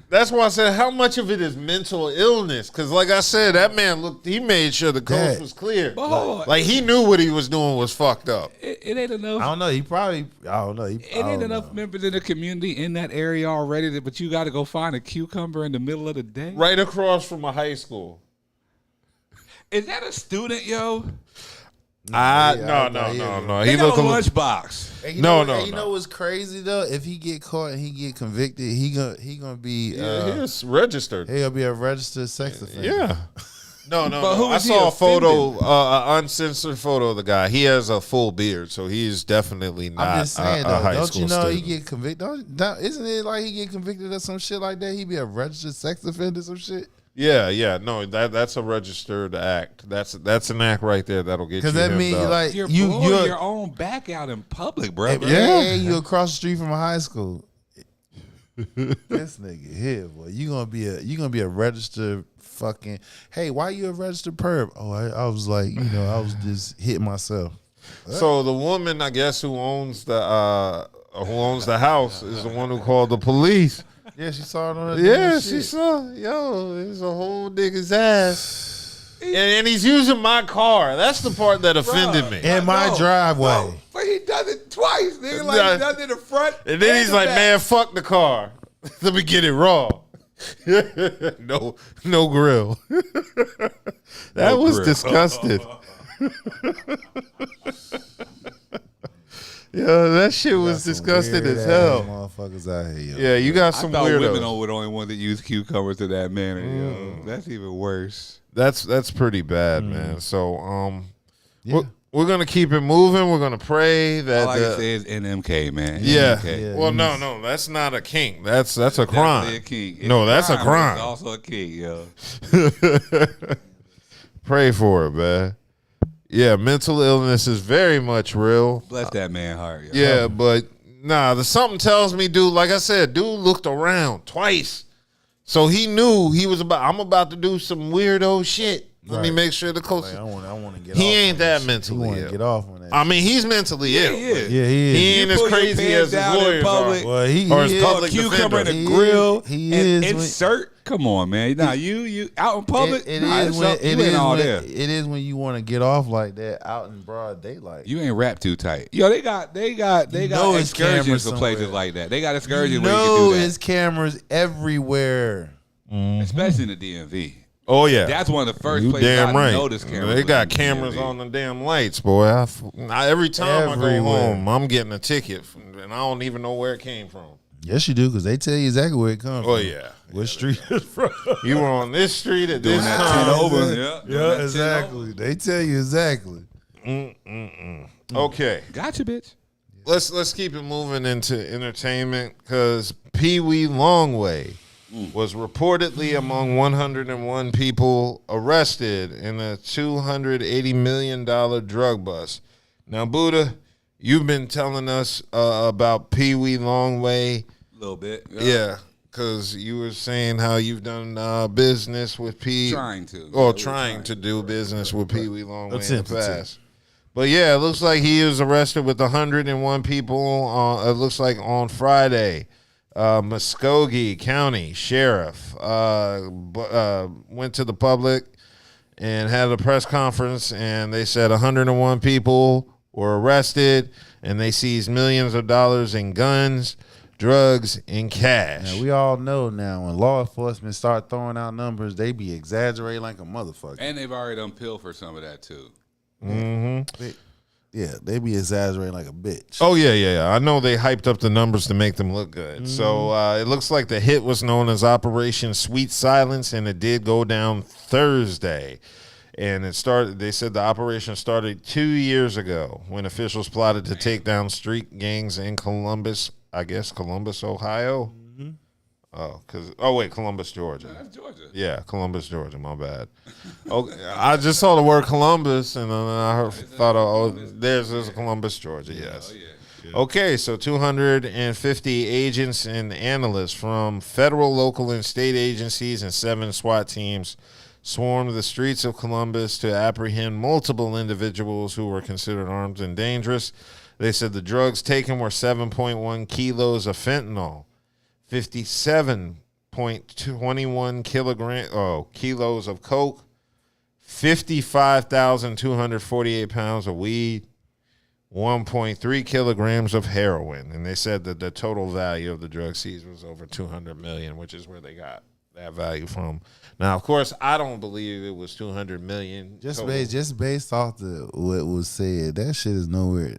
That's why I said, how much of it is mental illness? Because, like I said, that man he made sure the coast That- was clear. But hold on. Like, he knew what he was doing was fucked up. It ain't enough. I don't know. He probably. I don't know. It ain't enough members in the community in that area already, but you got to go find a cucumber in the middle of the day. Right across from a high school. Is that a student, yo? No. He He got looked a a little. lunchbox. And you No, know, no, and you no. know what's crazy though? If he get caught and he get convicted, he gonna be. Yeah, he is registered. He'll be a registered sex offender. Yeah. No. But who I is he saw a photo, offending? an uncensored photo of the guy. He has a full beard, so he's definitely not I'm just saying a though. high Don't school you know student. he get convicted? Isn't it like he get convicted of some shit like that? He be a registered sex offender, some shit. Yeah. No, that's a registered act. That's an act right there that'll get you. Because that hemmed means up. like You're you're blowing your own back out in public, bro. yeah, you across the street from a high school. This nigga here, boy. You gonna be a registered fucking. Hey, why you a registered perp? Oh, I was like, I was just hitting myself. So the woman, I guess, who owns the house is the one who called the police. Yeah, she saw it on. Yeah, she saw. Yo, it's a whole nigga's ass, and he's using my car. That's the part that offended me. in my driveway. No, but he does it twice, nigga. Like Yeah. he does it in the front. And then he's the like, back. "Man, fuck the car. Let me get it raw." no grill. That was grill. disgusting. Yo, that shit was disgusting as hell. Motherfuckers out here. Yo. Yeah, you got I some thought women weirdos. were the only ones that use cucumbers in that manner. Yo. That's even worse. That's pretty bad, man. So, Yeah. we're gonna keep it moving. We're gonna pray that. All I can say is NMK, man. Yeah. NMK. Well, no, that's not a kink. That's a crime. A kink. It's No, that's a crime. It's also a kink, yo. Pray for it, man. Yeah, mental illness is very much real. Bless that man heart, yo. Yeah, but nah, something tells me, dude. Like I said, dude looked around twice, so he knew he was about. I'm about to do some weirdo shit. Let me make sure the coach. Like, I want to get. He off ain't on that this. mentally He want ill. to get off on that. I mean, he's mentally ill. Yeah. Yeah, he is. He ain't You as pull your crazy pants as his down in lawyers public. are. Well, he Or his is. public Cucumber in defender. the grill. He and is. insert. Come on, man. Nah, you out in public. It nah, is when you ain't all there. it is when you want to get off like that out in broad daylight. You ain't wrapped too tight. Yo, they got know it's excursions cameras for places somewhere. like that. They got excursions You where you know can do that, his cameras everywhere. especially in the DMV. Oh yeah, That's one of the first you places damn I right. noticed cameras. They got in the cameras DMV. on the damn lights, boy. Every time I go Everywhere. home, I'm getting a ticket, and I don't even know where it came from. Yes, you do, because they tell you exactly where it comes Oh from. yeah, What street it's from. you were on this street at Doing this that time. 10 over. Yeah, doing that 10 exactly. They tell you exactly. Okay, Gotcha, bitch. let's keep it moving into entertainment because Peewee Longway was reportedly among 101 people arrested in a $280 million drug bust. Now, Buddha, you've been telling us about Peewee Longway. A little bit. Yeah, because you were saying how you've done business with P. Trying to. Or Yeah, we're trying to do business with Peewee Longway in the Attempted to. past. But yeah, it looks like he was arrested with 101 people. It looks like on Friday. Muskogee County Sheriff went to the public and had a press conference, and they said 101 people were arrested, and they seized millions of dollars in guns, drugs, and cash. Now, we all know now when law enforcement start throwing out numbers, they be exaggerating like a motherfucker. And they've already done pill for some of that too. They be exaggerating like a bitch. Oh, yeah. I know they hyped up the numbers to make them look good. So it looks like the hit was known as Operation Sweet Silence, and it did go down Thursday. And they said the operation started 2 years ago when officials plotted to take down street gangs in Columbus, Ohio. Columbus, Georgia. That's Georgia. Yeah, Columbus, Georgia. My bad. Okay, I just saw the word Columbus, and then I thought, there's Columbus, Georgia. Yes. Okay, so 250 agents and analysts from federal, local, and state agencies and 7 SWAT teams swarmed the streets of Columbus to apprehend multiple individuals who were considered armed and dangerous. They said the drugs taken were 7.1 kilos of fentanyl, 57.21 kilos of coke, 55,248 pounds of weed, 1.3 kilograms of heroin. And they said that the total value of the drug seized was over $200 million, which is where they got that value from. Now, of course, I don't believe it was $200 million. Just based off what was said, that shit is nowhere.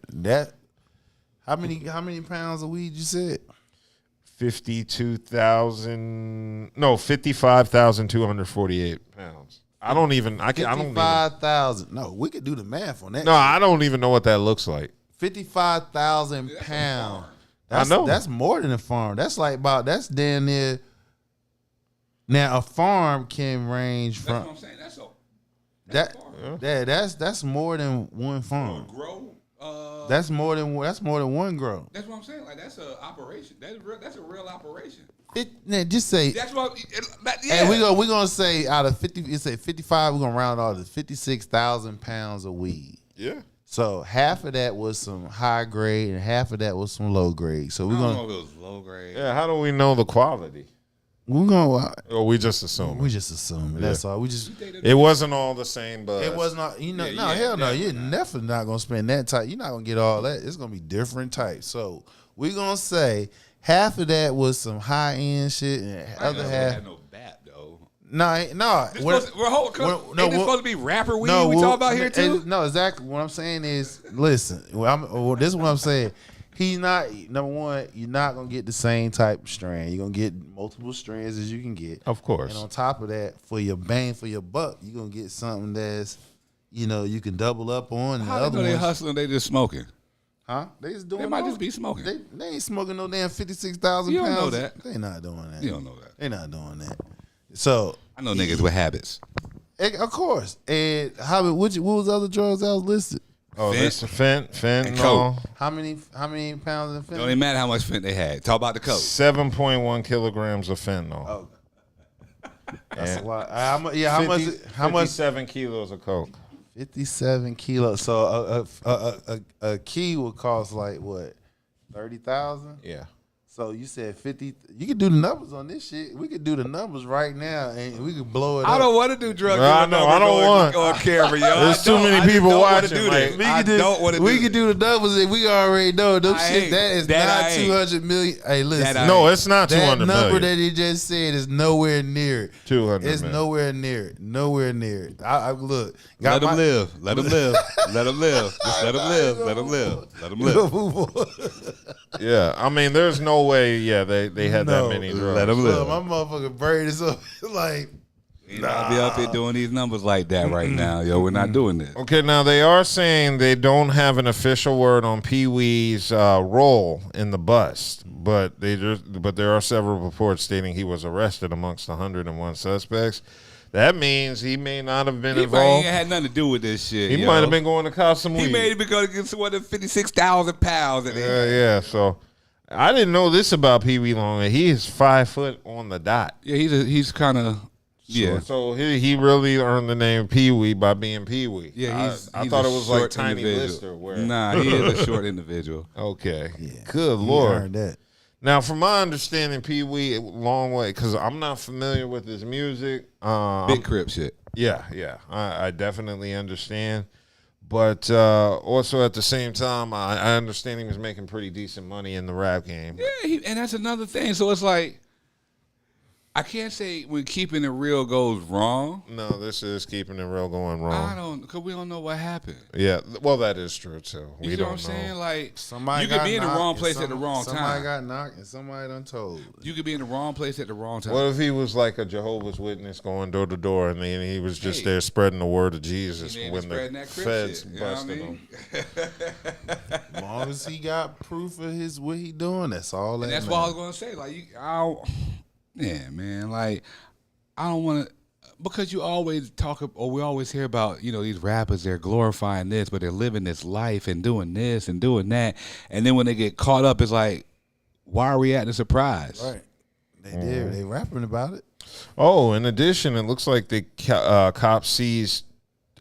How many pounds of weed you said? 55,248 pounds. I don't 55,000. No, we could do the math on that. No, I don't even know what that looks like. 55,000 pounds. I know. That's more than a farm. That's that's damn near. Now a farm can range That's what from I'm saying. that's more than one farm. Grow. That's more than one grow. That's what I'm saying. Like that's a operation. That's a real operation. Just say. That's what. And we gonna say out of 50, it's say 55. We're gonna round off to 56,000 pounds of weed. Yeah. So half of that was some high grade, and half of that was some low grade. So I don't know if it was low grade. Yeah, how do we know the quality? we're gonna. Or we just assume? We just assume it. That's all. We just. It wasn't all the same, but It was not. You know. Yeah, no, yeah, hell no. You're definitely definitely not gonna spend that type. You're not gonna get all that. It's gonna be different types. So we're gonna say half of that was some high end shit, and the other half. Had no bat though. No. This supposed to be rapper weed we well, talk about here too? No, exactly. What I'm saying is, listen. This is what I'm saying. He's not, number one, you're not going to get the same type of strand. You're going to get multiple strands as you can get. of course. And on top of that, for your bang for your buck, you're going to get something that's, you can double up on. And How the other they know they ones, hustling? They just smoking. huh? They just doing. They might all- just be smoking. They ain't smoking no damn 56,000 You pounds. don't know that. They not doing that. You don't know that. They not doing that. So I know niggas with habits. of course. And what was the other drugs that was listed? Oh, Fent. this fentanyl. And coke. How many pounds in Don't fentanyl? even matter how much fent they had. Talk about the coke. 7.1 kilograms of fentanyl. Oh, that's And a lot. How much? Yeah, how much? 57 kilos of coke. 57 kilos. So a key would cost like what? 30,000. Yeah. So you said 50. You could do the numbers on this shit. We could do the numbers right now, and we could blow it up. I don't want to do drugs. Bro, I know, I don't want- on camera, yo. There's too many people watching, Do like- this. I don't want to do We this. could do the numbers, and we already know them I shit. ain't. That is That I not ain't. 200 million. Hey, listen. That I No, ain't. it's not That 200 number million. that he just said is nowhere near it. 200 It's million. nowhere near it. Nowhere near it. I look. Let got them live. Let them live. Let them live. Just let them live. Let them live. Let them live. Yeah, I mean, there's no way. Yeah, they had No. that many drugs. Let 'em live. My motherfucking brain is up. Like, You know, be up here doing these numbers like that right now, yo. We're not doing this. Okay, now they are saying they don't have an official word on Peewee's role in the bust, but there are several reports stating he was arrested amongst 101 suspects. That means he may not have been He might involved. ain't had nothing to do with this shit. He yo. might have been going to cop some He weed. may have been going to get some of the 56,000 pounds. That they had. Yeah. So I didn't know this about Peewee Longway. He is 5 foot on the dot. Yeah, he's kind of yeah. So he really earned the name Peewee by being Peewee. Yeah, I he's thought a it was like short Tiny individual. Lister. Where Nah, he is a short individual. Okay. yeah. Good You Lord. heard that. Now, from my understanding, Peewee Longway, because I'm not familiar with his music. Big crip shit. Yeah. I definitely understand. But also at the same time, I understand he was making pretty decent money in the rap game. Yeah, and that's another thing. So it's like, I can't say when keeping it real goes wrong. No, this is keeping it real going I wrong. don't, because we don't know what happened. Yeah, well, that is true, too. You We know don't what I'm saying? know. Like, Somebody you could got be in the knocked wrong and place at the wrong Somebody time. got knocked and somebody done told. You could be in the wrong place at the wrong time. What if he was like a Jehovah's Witness going door to door, and then he was just Hey. there spreading the word of Jesus He ain't when the spreading that crip feds shit, you know what I busted mean? him? As long as he got proof of what he doing, that's all. And that's what I was gonna say. Like, yeah, man. Like, I don't want to, because you always talk, or we always hear about, these rappers. They're glorifying this, but they're living this life and doing this and doing that. And then when they get caught up, it's like, why are we acting surprised? Right. They did. They rapping about it. Oh, in addition, it looks like the cops seized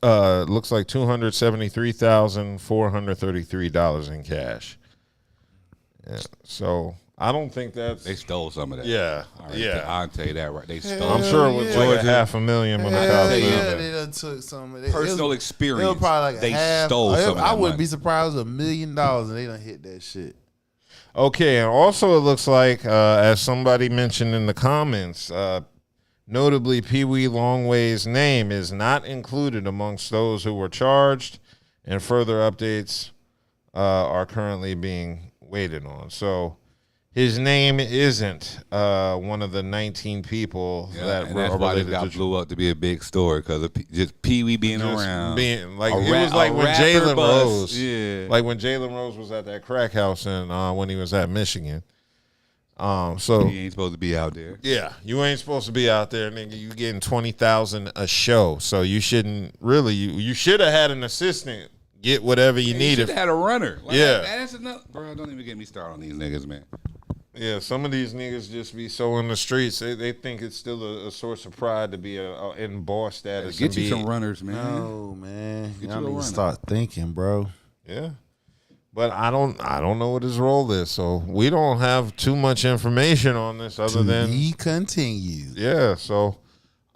looks like $273,433 in cash. Yeah, so I don't think that's. They stole some of that. Yeah, I'll tell you that right. They stole. I'm sure it was like Georgia. $500,000 when the Hell cops yeah, found they it. done took some of it. Personal It was experience. probably like they a half. stole some of that I wouldn't money. be surprised if $1 million and they done hit that shit. Okay, and also it looks like, as somebody mentioned in the comments, notably Peewee Longway's name is not included amongst those who were charged, and further updates are currently being waited on. So his name isn't one of the 19 people that and were that's why this related got to blew up to be a big story because of just Pee-wee being just around. being like A it ra- was like a when rapper Jalen bus. Rose, Yeah. like when Jalen Rose was at that crack house and when he was at Michigan. So He ain't supposed to be out there. yeah, you ain't supposed to be out there, nigga. You getting 20,000 a show, so you shouldn't really. You should have had an assistant get whatever you You needed. should have had a runner. Like, Yeah. that's enough. Bro, don't even get me started on these niggas, man. Yeah, some of these niggas just be so in the streets. They think it's still a source of pride to be in boss status. Get and you be- some runners, man. No, man. Get Y'all you a need to runner. start thinking, bro. Yeah. But I don't know what his role is, so we don't have too much information on this other than He continued. yeah. So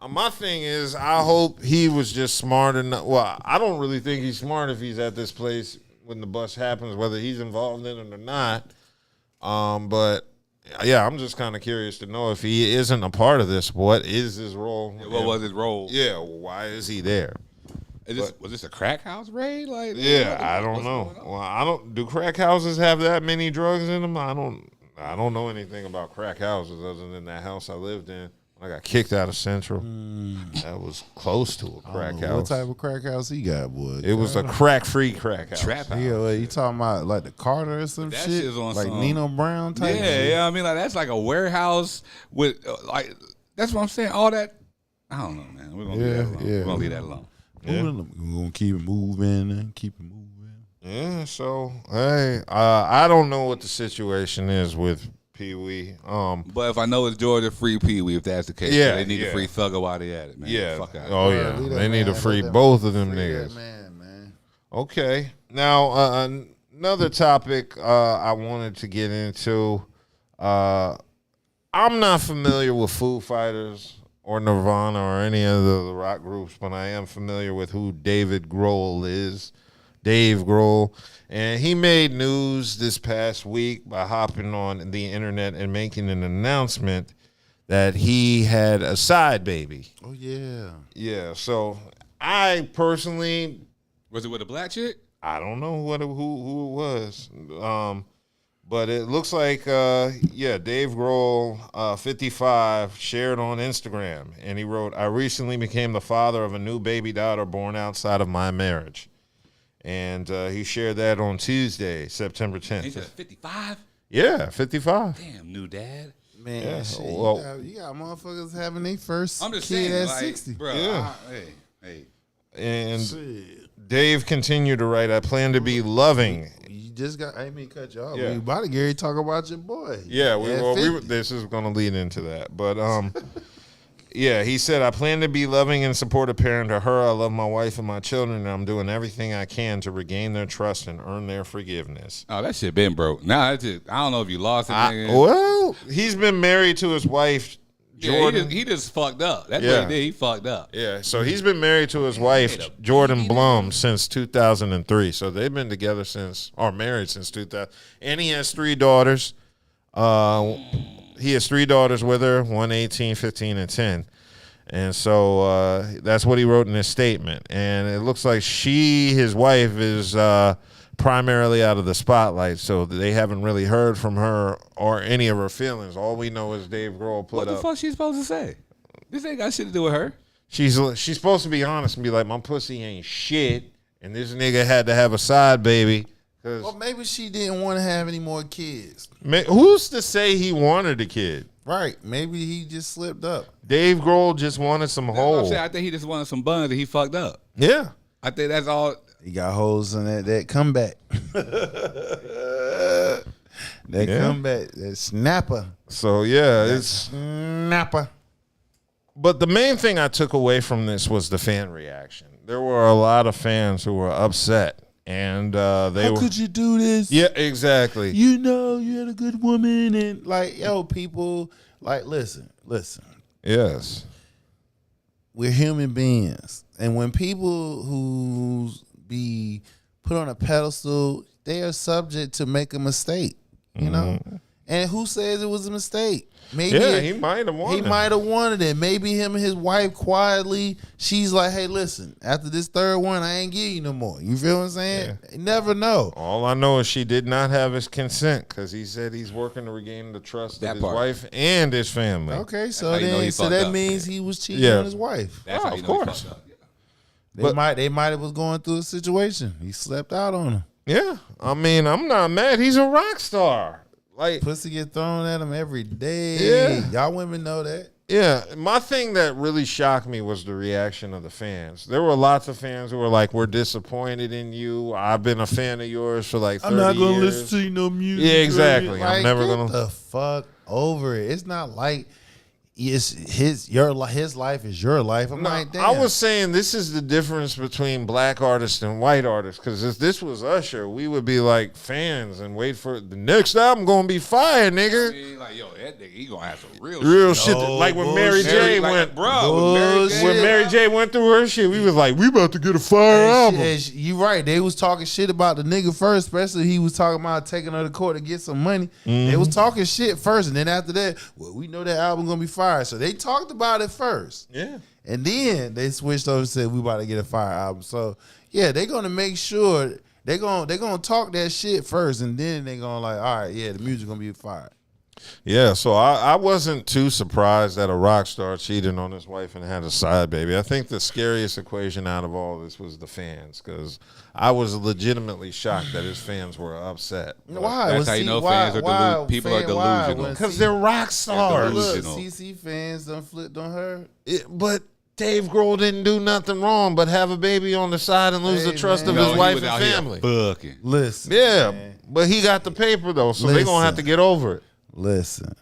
my thing is, I hope he was just smart enough. Well, I don't really think he's smart if he's at this place when the bust happens, whether he's involved in it or not. But yeah, I'm just kind of curious to know if he isn't a part of this. What is his role? What was his role? Yeah, why is he there? Was this a crack house raid? Like, Yeah, I don't know. Well, do crack houses have that many drugs in them? I don't know anything about crack houses other than that house I lived in I got kicked out of Central. That was close to a crack What house. type of crack house he got, boy? It was a crack-free crack house. Trap house. Yeah, you talking about like the Carter or some That shit? shit's on like some- Nino Brown type Yeah, shit? yeah. I mean, like that's like a warehouse with like. That's what I'm saying. All that. I don't know, man. We're gonna leave that alone. We're gonna leave that alone. We're going to keep it moving and keep it moving. Yeah, so, hey, I don't know what the situation is with Peewee. But if I know it's Georgia, free Peewee. If that's the case, Yeah, they need to yeah. free Thugger while they at it, man. Yeah. Fuck out. Oh, yeah. Leave that They need to man, free let both of them free that niggas. man. Okay. Now, another topic I wanted to get into. I'm not familiar with Foo Fighters or Nirvana or any of the rock groups, but I am familiar with who David Grohl is. Dave Grohl. And he made news this past week by hopping on the internet and making an announcement that he had a side baby. Oh, yeah. Yeah, so I personally, Was it with a black chick? I don't know who it was, but it looks like Dave Grohl, 55, shared on Instagram, and he wrote, "I recently became the father of a new baby daughter born outside of my marriage," and he shared that on Tuesday, September He 10th. said 55. Yeah, 55. Damn, new dad. Man, Yeah, shit, well- you got motherfuckers having their first I'm just kid saying, at like, 60. bro. Yeah. Hey. And Shit. Dave continued to write, "I plan to be loving." You just got, I ain't mean to cut you off. Yeah. We about to Gary talk about your boy. Yeah, At 50. this is going to lead into that. But, yeah, he said, "I plan to be loving and supportive parent to her. I love my wife and my children, and I'm doing everything I can to regain their trust and earn their forgiveness." Oh, that shit been broke. Now that's just, I don't know if you lost it, nigga. Well, he's been married to his wife, Yeah, Jordan. he just fucked up. That's Yeah. what he did. He fucked up. Yeah, so he's been married to his wife, made a Jordan baby Blum, since 2003. So they've been together married since 2000. And he has 3 daughters. He has 3 daughters with her, 1, 18, 15, and 10. And so that's what he wrote in his statement. And it looks like his wife, is primarily out of the spotlight. So they haven't really heard from her or any of her feelings. All we know is Dave Grohl put What the up. fuck she supposed to say? This ain't got shit to do with her. She's supposed to be honest and be like, "My pussy ain't shit, and this nigga had to have a side baby." Cause Well, maybe she didn't want to have any more kids. who's to say he wanted a kid? Right. Maybe he just slipped up. Dave Grohl just wanted some That's what I'm hole. saying. I think he just wanted some buns and he fucked up. Yeah, I think that's all. He got holes in that comeback. That Yeah. comeback. That snapper. so yeah, it's. Snapper. But the main thing I took away from this was the fan reaction. There were a lot of fans who were upset, and they How were. could you do this? Yeah, exactly. You know you had a good woman and like, yo, people, like, listen. Yes. We're human beings. And when people who be put on a pedestal, they are subject to make a mistake, you know? And who says it was a mistake? Maybe Yeah, he might have wanted. he might have wanted it. Maybe him and his wife quietly, she's like, hey, listen, after this third one, I ain't give you no more. You feel what I'm saying? You never know. All I know is she did not have his consent because he said he's working to regain the trust That of his part. wife and his family. Okay, so how you know then he so fucked that up. means he was cheating Yeah. on his wife. That's Oh, how you of know he course. fucked up. They might have was going through a situation. He slept out on her. Yeah, I mean, I'm not mad. He's a rock star. Like, Pussy get thrown at him every day. Yeah. Y'all women know that. yeah, my thing that really shocked me was the reaction of the fans. There were lots of fans who were like, "We're disappointed in you. I've been a fan of yours for like 30 years." you no music. Yeah, exactly. Like, I'm never get gonna. the fuck over it. It's not like it's his life is your life. I'm No, like, damn. I was saying this is the difference between black artists and white artists. Because if this was Usher, we would be like fans and wait for the next album. Gonna be fire, I nigga. mean, like, yo, that nigga, he gonna have some real, Real shit. shit. Like when Mary bullshit. J Like, went, bro, when Mary J. when Mary J went through her shit, we was like, we about to get a fire album. You right. They was talking shit about the nigga first, especially he was talking about taking her to court to get some money. They was talking shit first, and then after that, well, we know that album gonna be fire. So they talked about it first. Yeah. And then they switched over and said we about to get a fire album. So yeah, they're gonna make sure they're gonna talk that shit first, and then they're gonna like, all right, yeah, the music gonna be fire. Yeah, so I wasn't too surprised that a rock star cheated on his wife and had a side baby. I think the scariest equation out of all this was the fans, because I was legitimately shocked that his fans were upset. Why? That's how you know fans are people are delusional. Because they're rock stars. Look, delusional. CC fans done flipped on her. But Dave Grohl didn't do nothing wrong but have a baby on the side and lose the trust of his wife and family. Fucking. Listen. Yeah, man. but he got the paper, though, so they're going to have to get over it. Listen.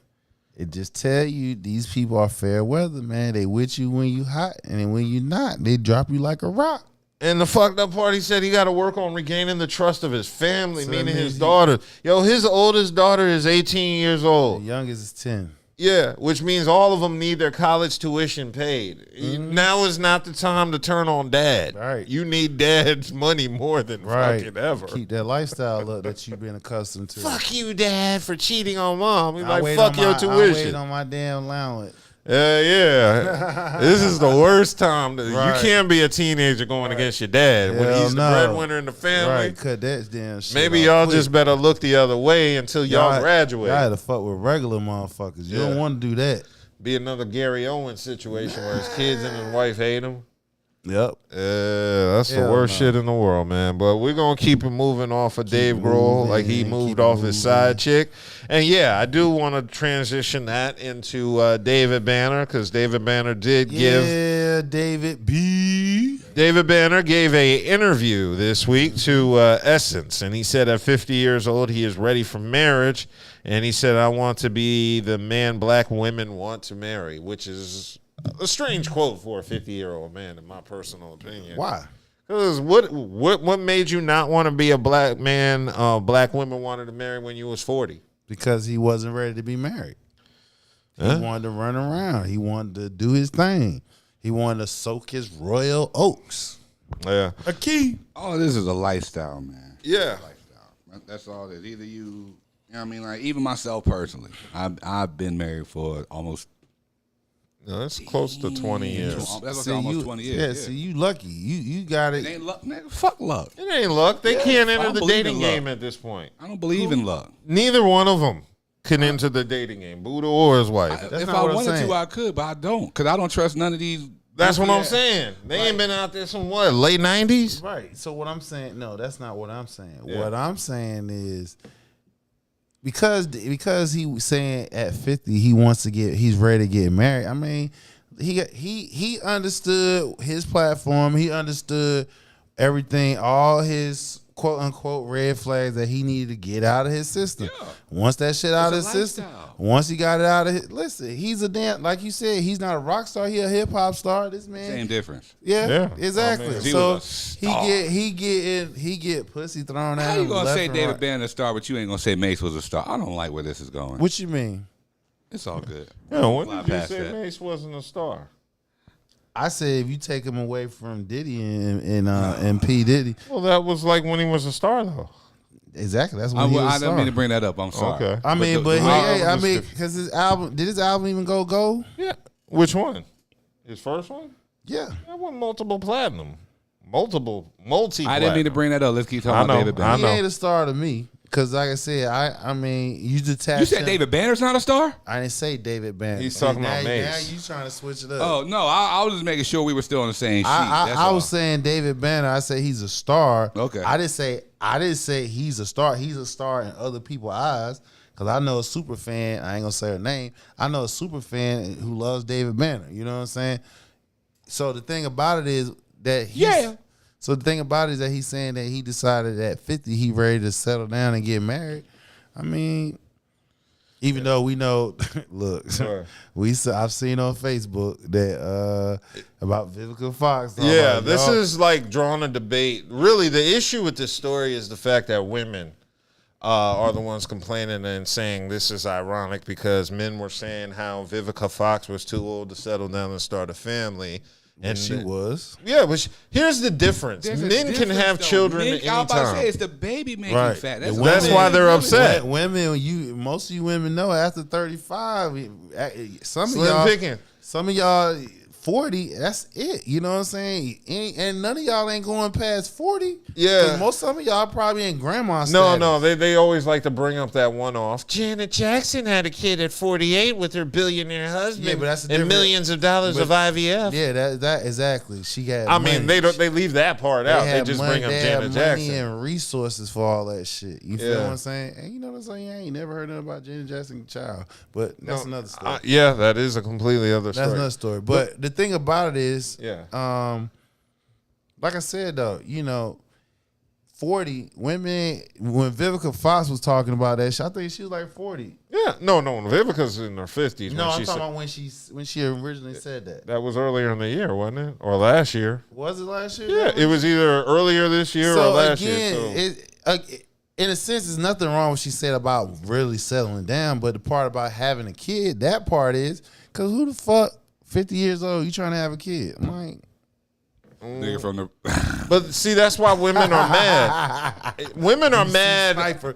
It just tell you these people are fair weather, man. They with you when you hot, and then when you not, they drop you like a rock. And the fucked up part, he said he got to work on regaining the trust of his family, So meaning that his means daughter. Yo, his oldest daughter is 18 years The old. youngest is 10. Yeah, which means all of them need their college tuition paid. Now is not the time to turn on dad. Right. You need dad's money more than fucking ever. Keep that lifestyle up that you've been accustomed to. Fuck you, dad, for cheating on mom. He's I like, wait fuck on your I tuition. wait on my damn allowance. Yeah. This is the worst time. Right. You can't be a teenager going against your dad when Hell he's the no. breadwinner in the family. Right, cut that damn shit. Maybe off y'all quick. just better look the other way until y'all graduate. Y'all had to fuck with regular motherfuckers. You don't Yeah. want to do that. Be another Gary Owens situation where his kids and his wife hate him. Yep. That's the Hell worst no. shit in the world, man. But we're going to keep it moving off of Dave Grohl moving, like he keep moved it off his moving. side chick. And yeah, I do want to transition that into David Banner, because David Banner did give... Yeah, David B. David Banner gave a interview this week to Essence, and he said at 50 years old he is ready for marriage, and he said, I want to be the man black women want to marry, which is a strange quote for a 50-year-old man, in my personal opinion. Why? Because what made you not want to be a black man black women wanted to marry when you was 40? Because he wasn't ready to be married. Huh? He wanted to run around. He wanted to do his thing. He wanted to soak his royal oats. Yeah. A key. All this is a lifestyle, man. Yeah. Lifestyle. That's all it is. Either you know what I mean? Like, even myself personally, I've been married for almost... No, that's close to 20 years. That's like almost 20 years. Yeah, see, you lucky. You got It it. ain't luck, nigga. Fuck luck. It ain't luck. They can't I enter don't the believe dating in luck. game at this point. I don't believe in luck. Neither one of them can enter the dating game, Buddha or his wife. That's If not I what I'm wanted saying. to, I could, but I don't, because I don't trust none of these. That's what I'm goofy ass- saying. They ain't been out there since what, late 90s? Right. So what I'm saying, no, that's not what I'm saying. Yeah. What I'm saying is because he was saying at 50 he's ready to get married. I mean, he understood his platform. He understood everything, all his quote unquote red flags that he needed to get out of his system. Yeah. Once that shit out of It's his a system, lifestyle. once he got it out of his, listen, he's a damn, like you said, he's not a rock star. He a hip hop star. This man, Same difference. yeah, Yeah. exactly. I mean, he so was a star. he get pussy thrown at How him. you gonna left say and David right. Banner a star, but you ain't gonna say Mace was a star? I don't like where this is going. What you mean? It's all good. Yeah, when Fly did you past say that. Mace wasn't a star? I said if you take him away from Diddy and P Diddy, Well, that was like when he was a star, though. exactly. That's I when he was didn't mean to bring that up. I'm sorry. Okay. I mean, but album I is mean, different. because his album even go gold? Yeah. Which one? His first one? Yeah. That won multiple platinum. Multi. I didn't mean to bring that up. Let's keep talking I about know, David I Banner. He know. ain't a star to me. Because like I said, I mean, you detach You said him. David Banner's not a star? I didn't say David Banner. He's talking now, about Mace. Now you trying to switch it up. Oh no, I was just making sure we were still on the same sheet. That's I all. was saying David Banner. I said he's a star. Okay. I didn't say he's a star. He's a star in other people's eyes. Cause I know a super fan. I ain't gonna say her name. I know a super fan who loves David Banner. You know what I'm saying? So the thing about it is that So the thing about it is that he's saying that he decided at 50 he ready to settle down and get married. I mean, even though we know, look, Right. I've seen on Facebook that about Vivica Fox. Yeah, Like, this y'all- is like drawing a debate. Really, the issue with this story is the fact that women are the ones complaining and saying this is ironic because men were saying how Vivica Fox was too old to settle down and start a family. And she was. Yeah, but here's the difference. There's a Men can difference, have though. children Men, at I was any about to say time. it's the baby making Right. fat. The That's women- why they're upset. Women, most of you women know after 35, some of Slim y'all, picking. some of y'all 40, that's it. You know what I'm saying? And none of y'all ain't going past 40. Yeah. 'Cause most of y'all probably in grandma No, status. they always like to bring up that one off. Janet Jackson had a kid at 48 with her billionaire husband. Yeah, but that's and different- millions of dollars of IVF. Yeah, that exactly. She got. I mean, money. they leave that part out. They have just money, bring up they Janet have Jackson. money and resources for all that shit. You feel Yeah. what I'm saying? And you know what I'm saying? I ain't never heard nothing about Janet Jackson's child, but that's another story. Yeah, that is a completely other story. That's another story. But the thing about it is, like I said though, 40 women. When Vivica Fox was talking about that shit, I think she was like 40. Yeah, no, Vivica's in her 50s. No, I'm talking said, about when she originally said that. that was earlier in the year, wasn't it, or last year? Was it last year? Yeah, it was either earlier this year or last year. So. In a sense, there's nothing wrong with what she said about really settling down, but the part about having a kid, that part is because who the fuck 50 years old you trying to have a kid? I'm like, Nigga from the. But see, that's why women are mad. Women are mad. sniper.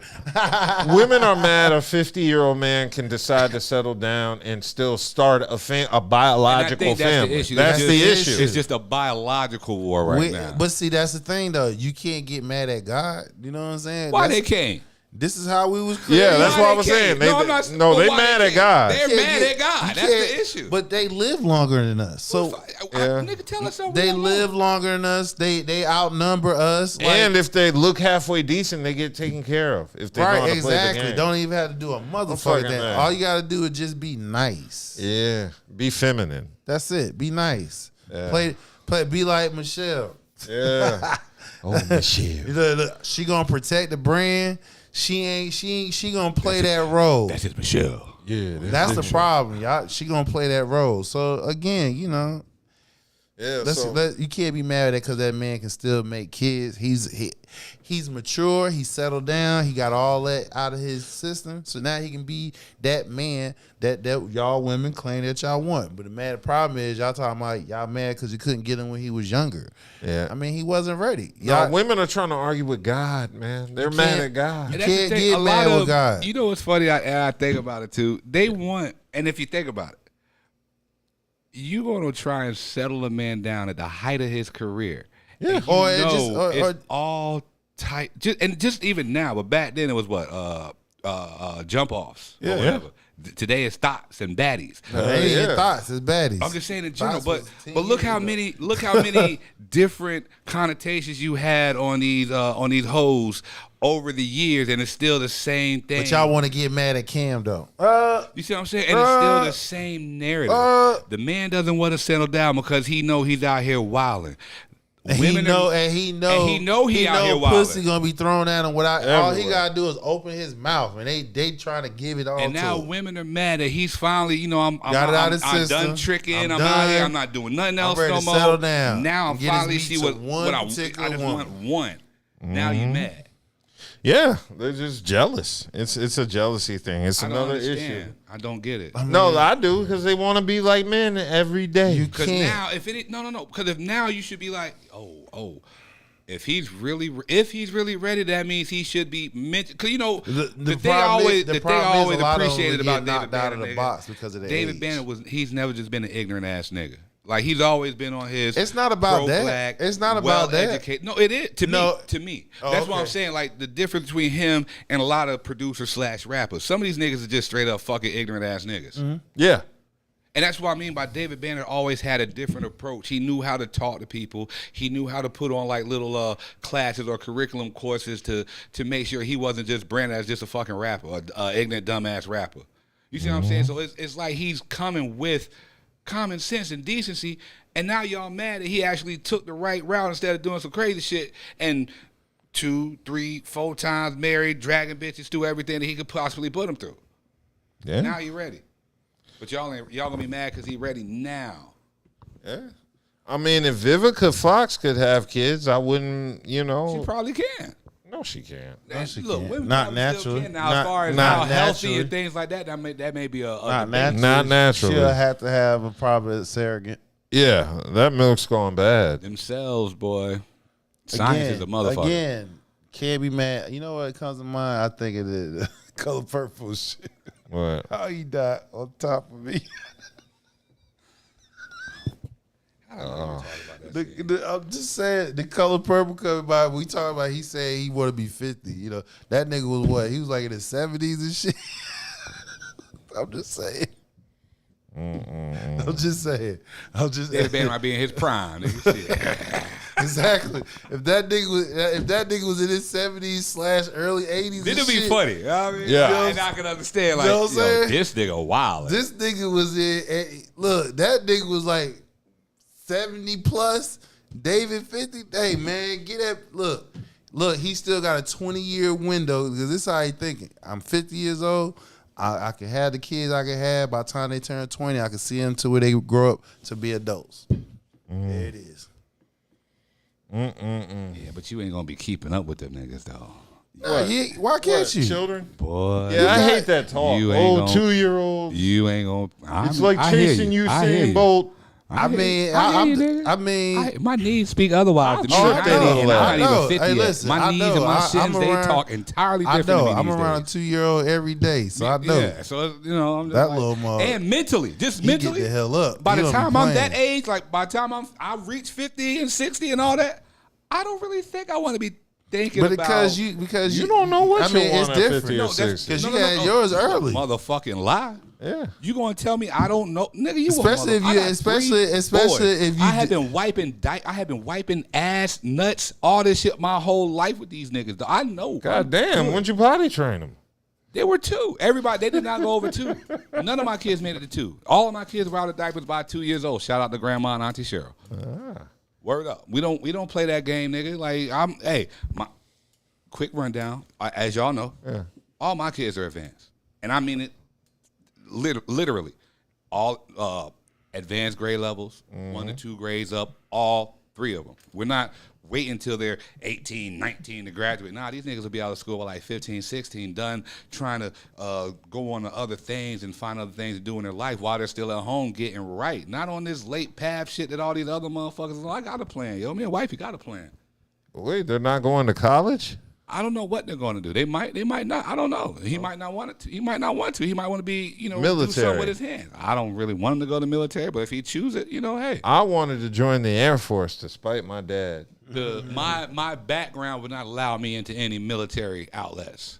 Women are mad. A 50-year-old man can decide to settle down and still start a biological family. That's the issue. It's just a biological war right now. But see, that's the thing though. You can't get mad at God. You know what I'm saying? Why they can't? This is how we was created. Yeah, that's what I was saying. They mad at God. They're mad at God. That's the issue. But they live longer than us. So nigga, tell us something. they live longer than us. They outnumber us. And if they look halfway decent, they get taken care of. If they know how to play the game. Don't even have to do a motherfucking thing. man. All you got to do is just be nice. Yeah, be feminine. That's it. Be nice. Yeah. Play. Be like Michelle. Yeah. Oh, Michelle. Look, she gonna protect the brand. She gonna play that role. That's just Michelle. Yeah, That's the problem, y'all. She gonna play that role. So again, yeah. you can't be mad at that because that man can still make kids. He's mature. He settled down. He got all that out of his system. So now he can be that man that y'all women claim that y'all want. But the problem is y'all talking about y'all mad because you couldn't get him when he was younger. Yeah. I mean, he wasn't ready. No, women are trying to argue with God, man. They're mad at God. You can't get mad with God. You know what's funny? I think about it too. They want, and if you think about it, you going to try and settle a man down at the height of his career. Yeah. It's all tight. Just even now, but back then it was what? Jump offs or whatever. Today it's thoughts and baddies. Thoughts is baddies. I'm just saying in general, Thoughts but was look 10 how many different connotations you had on these hoes over the years, and it's still the same thing. But y'all want to get mad at Cam though. You see what I'm saying? And it's still the same narrative. The man doesn't want to settle down because he know he's out here wilding. And he know he out here wilding. Pussy gonna be thrown at him without. All he gotta do is open his mouth, and they trying to give it all. And now women are mad that he's finally, I'm done tricking. I'm out here. I'm not doing nothing else no more. Settle down. Now I'm finally see what I just want one. Now you mad. Yeah, they're just jealous. It's a jealousy thing. It's another issue. I don't get it. No, I do because they want to be like men every day. You Because can't. now, because if now you should be like, if he's really ready, that means he should be mentioned. Because the problem they always is appreciated about David knocked out Banner. of the box because of the David age. Banner he's never just been an ignorant ass nigga. Like he's always been on his. It's not about that. Black, It's not about that. Educated. No, it is to me. Oh, That's what I'm okay. saying. Like the difference between him and a lot of producers / rappers. Some of these niggas are just straight up fucking ignorant ass niggas. Mm-hmm. Yeah. And that's what I mean by David Banner always had a different approach. He knew how to talk to people. He knew how to put on like little classes or curriculum courses to make sure he wasn't just branded as just a fucking rapper, or ignorant dumbass rapper. You see what I'm saying? So it's like he's coming with common sense and decency, and now y'all mad that he actually took the right route instead of doing some crazy shit and 2, 3, 4 times married, dragging bitches through everything that he could possibly put them through. Yeah. Now he ready. But y'all gonna be mad because he ready now. Yeah. I mean, if Vivica Fox could have kids, I wouldn't, She probably can. No, she can't. Look, women Not probably naturally. still can. Now, as far as not how healthy naturally. and things like that, that may be a Not debate. naturally. Not naturally. She'll have to have a probably surrogate. Yeah, that milk's going bad. Themselves, boy. Science is a motherfucker. Again, can't be mad. You know what comes to mind? I think it is Color Purple shit. What? How he died on top of me. I don't know. Talk about that shit. I'm just saying, the color purple coming by. We talking about. He said he want to be 50. You know, that nigga was what? He was like in his 70s and shit. I'm just saying. I'm just saying. That man might be in his prime. Nigga. Shit. Exactly. If that nigga was in his 70s / early 80s, Then it'd be funny. You know what I mean? Yeah. And I can understand, like, You know what I'm saying? this nigga wild. this nigga was in. Look, that nigga was like 70 plus. David 50. Hey man, get that. Look. He still got a 20-year window because this is how he thinking. I'm 50 years old. I can have the kids I can have. By the time they turn 20, I can see them to where they grow up to be adults. There it is. Yeah, but you ain't gonna be keeping up with them niggas though. Why can't you? Children? Boy, Yeah, I hate that talk. You ain't Old gonna- 2-year-olds. you ain't gonna. It's like chasing Usain Bolt. I mean, my knees speak otherwise. I'll To me, trip I that ain't- old I'm ass. not even I know. 50 Hey, yet. listen, My I knees know. and my I'm shins, they around- talk entirely I different know. than I'm these around a days. 2-year-old every day, so I know. Yeah, so you know, I'm just That like, little mug. and mentally, just He mentally, get the hell up. By He the don't be time I'm playing. that age, like by the time I reach 50 and 60 and all that, I don't really think I want to be thinking But about. because you don't know what I you mean, want it's at different. 50 or 60. Because you had yours early. Motherfucking lie. Yeah. You gonna tell me I don't know, nigga? You Especially if you- especially if you I have been wiping ass, nuts, all this shit my whole life with these niggas. Though. I know. God damn, when'd you potty train them? They were 2. Everybody, they did not go over 2. None of my kids made it to 2. All of my kids were out of diapers by 2 years old. Shout out to Grandma and Auntie Cheryl. Word up. We don't play that game, nigga. Like my quick rundown. As y'all know, all my kids are advanced, and I mean it literally. All advanced grade levels, 1 to 2 grades up, all 3 of them. We're not waiting until they're 18, 19 to graduate. Nah, these niggas will be out of school by like 15, 16, done trying to go on to other things and find other things to do in their life while they're still at home getting right. Not on this late path shit that all these other motherfuckers. I got a plan, yo. Me and wifey got a plan. Wait, they're not going to college? I don't know what they're going to do. They might not. I don't know. He might not want it to. He might not want to. He might want to be, do Military. something with his hands. I don't really want him to go to the military, but if he choose it, hey. I wanted to join the Air Force despite my dad. My background would not allow me into any military outlets,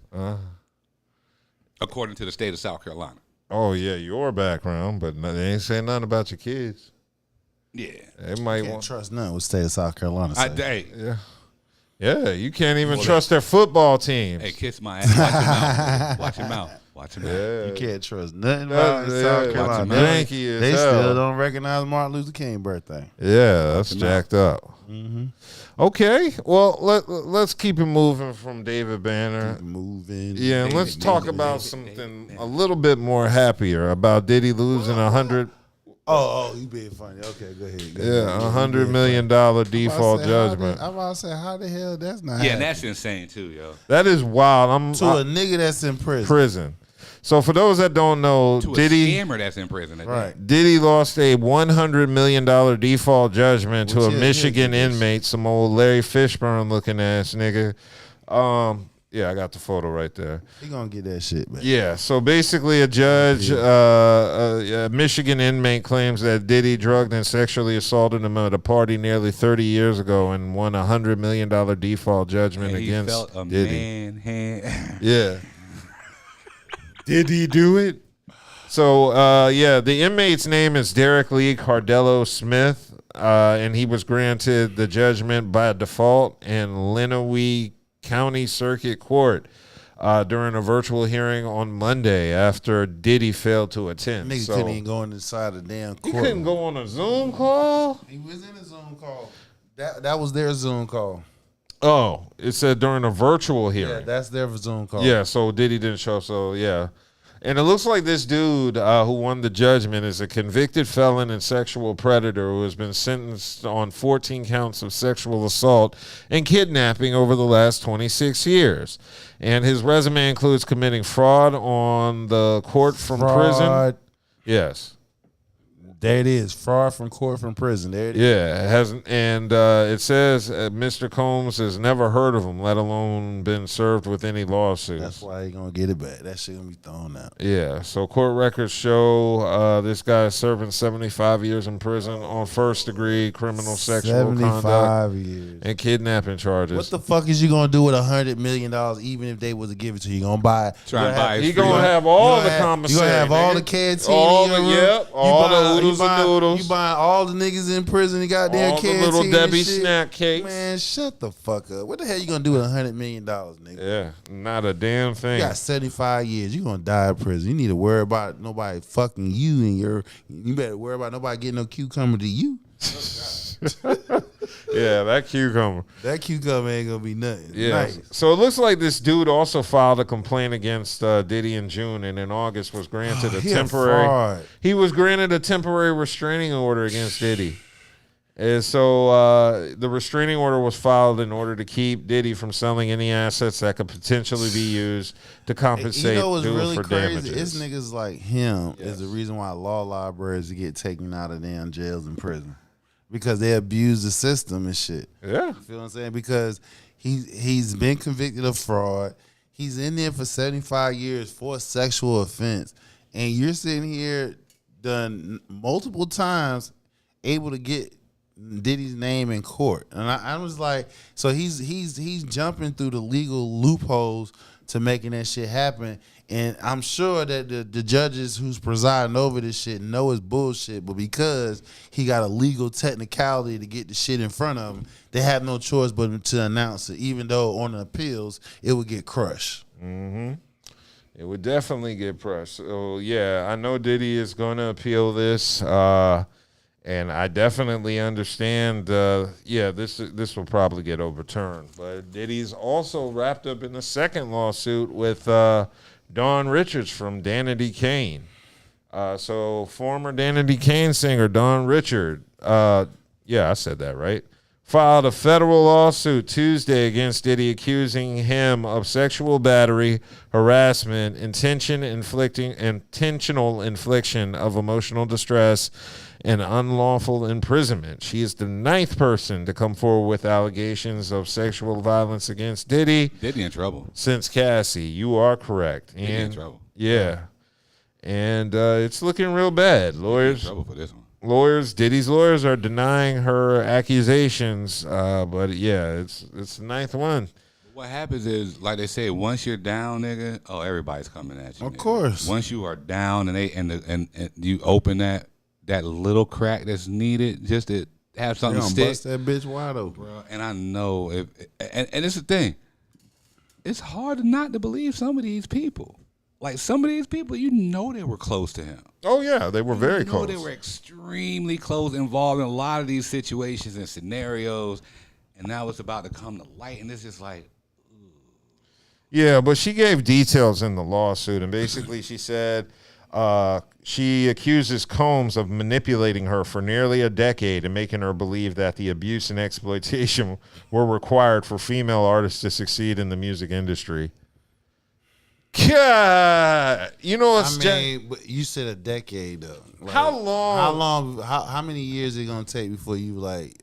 according to the state of South Carolina. Oh, yeah, your background, but they ain't saying nothing about your kids. Yeah. They might Can't want. trust nothing with state of South Carolina. say. Yeah. Yeah, you can't even trust their football teams. Hey, kiss my ass. Watch your mouth. Watch your mouth. Yeah. You can't trust nothing about Yeah, South Carolina. janky as They hell. still don't recognize Martin Luther King birthday. Yeah, that's jacked up. Okay, well let's keep it moving from David Banner. Moving. Yeah, and let's talk about something a little bit more happier about Diddy losing Oh, you being funny. Okay, go ahead. $100 million default judgment. I'm about to say, how the hell that's not Yeah, happening? that's insane too, yo. That is wild. To a nigga that's in prison. So for those that don't know, To a Diddy scammer that's in prison. at that. Right. Diddy lost a $100 million default judgment to a Which is Michigan ridiculous. inmate, some old Larry Fishburne looking ass nigga. Yeah, I got the photo right there. He gonna get that shit, man. Yeah, so basically a judge, a Michigan inmate claims that Diddy drugged and sexually assaulted him at a party nearly 30 years ago and won a $100 million default judgment And he against felt a Diddy. man hand. Yeah. Did he do it? So, the inmate's name is Derek Lee Cardello Smith, and he was granted the judgment by default in Lenawee County Circuit Court during a virtual hearing on Monday after Diddy failed to attend. Nigga So, couldn't even go inside the damn he court. couldn't go on a Zoom call? He was in a Zoom call. That was their Zoom call. Oh, it said during a virtual Yeah, hearing. that's their Zoom call. Yeah, so Diddy didn't show up, so yeah. And it looks like this dude who won the judgment is a convicted felon and sexual predator who has been sentenced on 14 counts of sexual assault and kidnapping over the last 26 years. And his resume includes committing fraud on the court from prison. Fraud, Yes. There it is. Fraud from court from prison. There it is. Yeah, it hasn't, and it says Mr. Combs has never heard of him, let alone been served with any lawsuits. That's why he gonna get it back. That shit gonna be thrown out. Yeah, so court records show this guy is serving 75 years in prison on first-degree criminal sexual conduct 75 years. and kidnapping charges. What the fuck is you gonna do with $100 million? Even if they was to give it to you, you gonna buy? Try and buy. He gonna have all the You compensation. gonna have all the canteen. All the oodles and noodles. You buying all the niggas in prison? You goddamn all canteen. the little Debbie and shit. snack cakes. Man, shut the fuck up. What the hell you gonna do with $100 million, nigga? Yeah, not a damn thing. You got 75 years. You gonna die in prison. You need to worry about nobody fucking you and you better worry about nobody getting no cucumber to you. Yeah, that cucumber. That cucumber ain't gonna be nothing. Yeah. Nice. So it looks like this dude also filed a complaint against Diddy in June, and in August was granted He a temporary. fraud. He was granted a temporary restraining order against Diddy. And so the restraining order was filed in order to keep Diddy from selling any assets that could potentially be used to compensate You know what's due really for crazy? damages. It's niggas like him is the reason why law libraries get taken out of damn jails and prison. Because they abuse the system and shit. Yeah. You feel what I'm saying? Because he's been convicted of fraud. He's in there for 75 years for a sexual offense. And you're sitting here done multiple times able to get Diddy's name in court. And I was like, so he's jumping through the legal loopholes to making that shit happen. And I'm sure that the judges who's presiding over this shit know it's bullshit, but because he got a legal technicality to get the shit in front of him, they have no choice but to announce it, even though on the appeals, it would get crushed. Mm-hmm. It would definitely get crushed. So, yeah, I know Diddy is going to appeal this, and I definitely understand, this will probably get overturned. But Diddy's also wrapped up in the second lawsuit with Dawn Richards from Danity Kane. So former Danity Kane singer Dawn Richard, I said that right, filed a federal lawsuit Tuesday against Diddy accusing him of sexual battery, harassment, intentional infliction of emotional distress, and unlawful imprisonment. She is the 9th person to come forward with allegations of sexual violence against Diddy. Diddy in trouble. Since Cassie. You are correct. Diddy in trouble. Yeah. And it's looking real bad. Lawyers. In trouble for this one. Diddy's lawyers are denying her accusations. But yeah, it's the 9th one. What happens is, like they say, once you're down, nigga, everybody's coming at you. Of nigga. course. Once you are down and you open that little crack that's needed just to have something to stick. Bust that bitch wide open. Bro, and I know and it's the thing. It's hard not to believe some of these people. Like some of these people, you know they were close to him. Oh yeah, they were very close. They were extremely close, involved in a lot of these situations and scenarios, and now it's about to come to light, and it's just like, yeah, but she gave details in the lawsuit, and basically she said she accuses Combs of manipulating her for nearly a decade and making her believe that the abuse and exploitation were required for female artists to succeed in the music industry. God, you know what's but you said a decade though. Like, how long? How many years is it gonna take before you like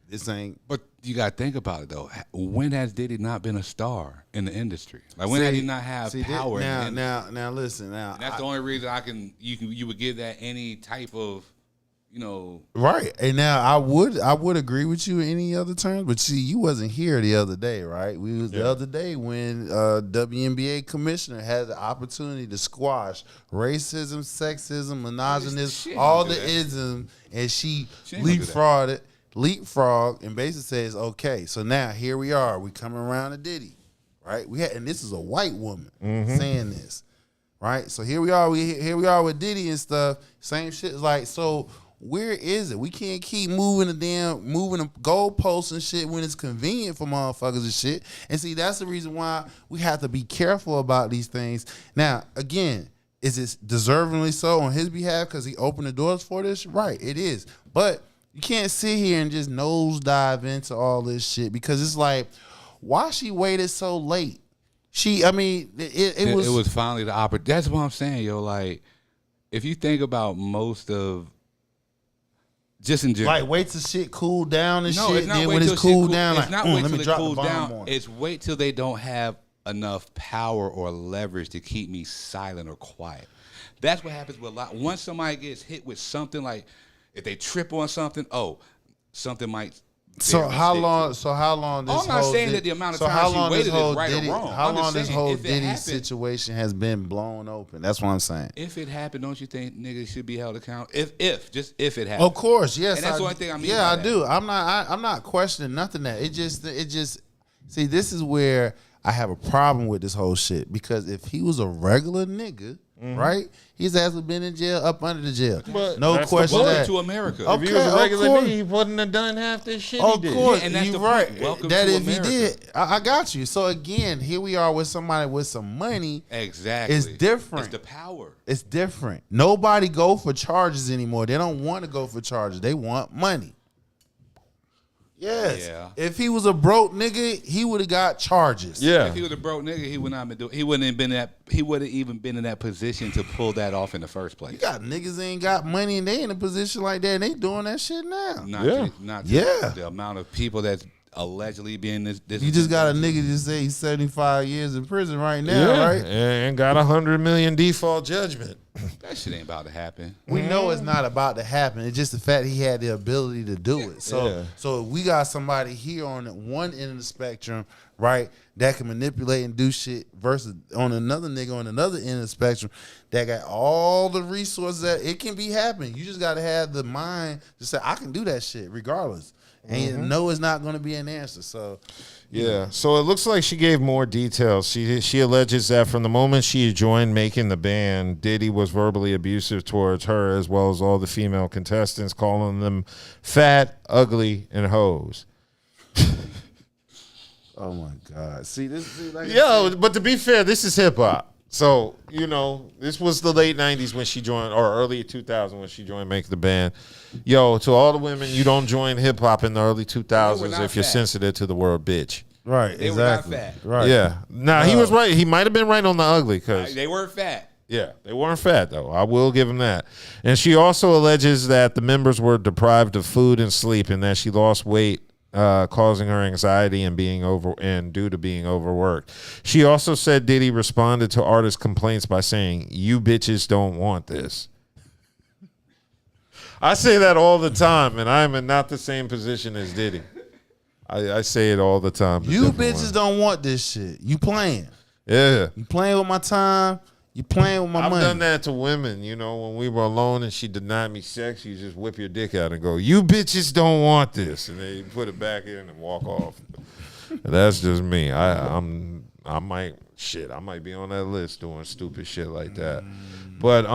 this ain't? But you gotta think about it though. When has Diddy not been a star in the industry? Like when has he not have power? Now listen. Now and that's the only reason you would give that any type of, right. And now I would agree with you in any other terms, but see, you wasn't here the other day, right? We was the other day when WNBA commissioner had the opportunity to squash racism, sexism, misogynism, all the isms, and she leapfrogged, and basically says, okay, so now here we are, we coming around to Diddy, right? And this is a white woman saying this, right? So here we are with Diddy and stuff. Same shit. Like, so where is it? We can't keep moving the goalposts and shit when it's convenient for motherfuckers and shit. And see, that's the reason why we have to be careful about these things. Now, again, is it deservingly so on his behalf because he opened the doors for this? Right, it is. But you can't sit here and just nosedive into all this shit because it's like, why she waited so late? It was finally the opportunity. That's what I'm saying, yo. Like, if you think about most of Just in general. Like wait till shit cool down and No, shit. it's not Then wait when till it's shit cool cool down, It's like not wait let till me it drop cools the bomb down. on it. It's wait till they don't have enough power or leverage to keep me silent or quiet. That's what happens with a lot. Once somebody gets hit with something, like if they trip on something, something might. So how long? This I'm not whole saying Diddy- that the amount of so time how she long waited this whole is right Diddy, or wrong. How I'm just long this saying, whole if it Diddy happened- situation has been blown open? That's what I'm saying. If it happened, don't you think niggas should be held accountable? If it happened. Of course, yes. And that's the only thing I mean Yeah, by I that. do. I'm not questioning nothing that. It just. See, this is where I have a problem with this whole shit because if he was a regular nigga, right, his ass would been in jail, up under the jail. But No that's the question point. that. to America. Okay, If he was a of regular course. nigga, he wouldn't have done half this shit Of he did. course, Yeah, and that's you the right. point. Welcome that to if America. he did, I got you. So again, here we are with somebody with some money. Exactly. It's different. It's the power. It's different. Nobody go for charges anymore. They don't want to go for charges. They want money. Yes. Yeah. If he was a broke nigga, he would have got charges. Yeah. If he was a broke nigga, he would not been doing. He wouldn't have been that. He would have even been in that position to pull that off in the first place. You got niggas that ain't got money and they in a position like that and they doing that shit now. Not Yeah. the amount of people that's allegedly being this. You just got a nigga just say he's 75 years in prison right now, right? And got $100 million default judgment. That shit ain't about to happen. We know it's not about to happen. It's just the fact he had the ability to do it. So, Yeah. so we got somebody here on one end of the spectrum, right, that can manipulate and do shit versus on another nigga on another end of the spectrum that got all the resources that it can be happening. You just got to have the mind to say, I can do that shit regardless. And you know it's not going to be an answer. So, Yeah, so it looks like she gave more details. She alleges that from the moment she joined making the band, Diddy was verbally abusive towards her as well as all the female contestants, calling them fat, ugly, and hoes. oh my God. See, like Yo, but to be fair, this is hip hop. So, this was the late 90s when she joined, or early 2000 when she joined Make the Band. Yo, to all the women, you don't join hip hop in the early 2000s if you're fat. sensitive to the word bitch. right, They were not exactly. fat. Right. Yeah. Nah, he was right. He might have been right on the ugly because. They weren't fat. Yeah, they weren't fat, though. I will give him that. And she also alleges that the members were deprived of food and sleep and that she lost weight, causing her anxiety and due to being overworked. She also said Diddy responded to artists' complaints by saying, "You bitches don't want this." I say that all the time, and I am in not the same position as Diddy. I say it all the time. You bitches don't want this shit. You playing. Yeah. You playing with my time. You playing with my I've money. done that to women, when we were alone and she denied me sex, you just whip your dick out and go, "You bitches don't want this," and then you put it back in and walk off. That's just me. I might be on that list doing stupid shit like that. But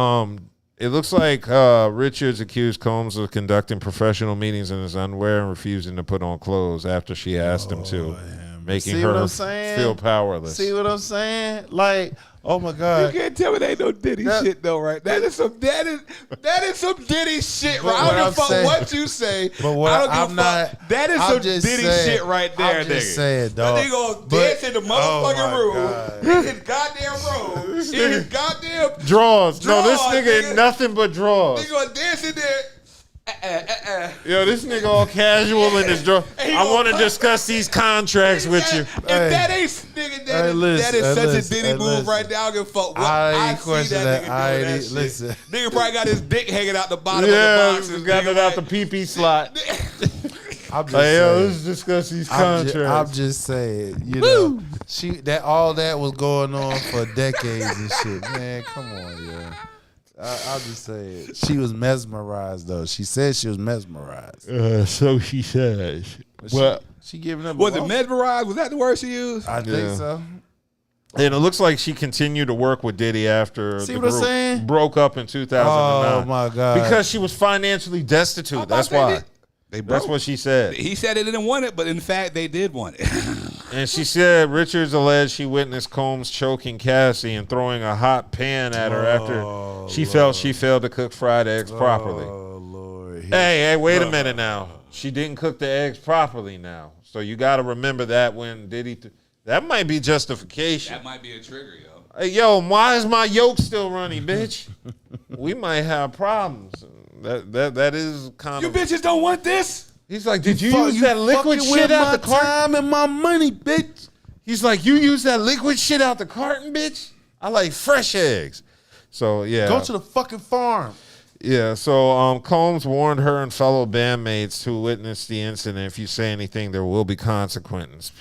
it looks like Richards accused Combs of conducting professional meetings in his underwear and refusing to put on clothes after she asked him to, making See what her I'm saying? feel powerless. See what I'm saying? Like, oh my God. You can't tell me that ain't no Diddy shit though, right? That is some Diddy shit, But right? I what don't give I'm a fuck saying- what you say. But what I don't give I'm a not- fuck. That is I'm some just Diddy saying- shit right there, I'm nigga. just saying, That dog. nigga gonna But- dance in the motherfucking oh my room God. in his goddamn room, in his goddamn Drawers. No, this Drawers, nigga nigga. ain't nothing but drawers. Nigga gonna dance in there. Yo, this nigga all casual in his drawer. He I gonna want to put- discuss these contracts with you. If that ain't nigga, that is such a Diddy move listen. right now. I don't give a fuck. What I I ain't see question that that. nigga I doing ain't that shit. listen. Nigga probably got his dick hanging out the bottom Yeah, of the box. got it out the pee slot. I'm just Hey, yo, saying. let's discuss these I'm contracts. just saying, all that was going on for decades and shit. Man, come on, yeah. I'll just say it. She was mesmerized though. She said she was mesmerized. So she says. Well, She giving up. Was it mesmerized? Was that the word she used? I Yeah. think so. and it looks like she continued to work with Diddy after See the what I'm group saying? broke up in 2009. Oh my God. Because she was financially destitute. thought That's they why. did. They That's broke. what she said. He said they didn't want it, but in fact they did want it. And she said Richards alleged she witnessed Combs choking Cassie and throwing a hot pan at her after she felt she failed to cook fried eggs properly. Oh Lord. Hey, wait a minute now. She didn't cook the eggs properly now. So you got to remember that when Diddy... that might be justification. That might be a trigger, yo. Hey, yo, why is my yolk still runny, bitch? We might have problems. That is kind You of. bitches don't want this. He's like, did you use that liquid shit out the carton? Time and my money, bitch. He's like, you use that liquid shit out the carton, bitch? I like fresh eggs. So, yeah. Go to the fucking farm. Yeah, so Combs warned her and fellow bandmates who witnessed the incident, if you say anything, there will be consequences.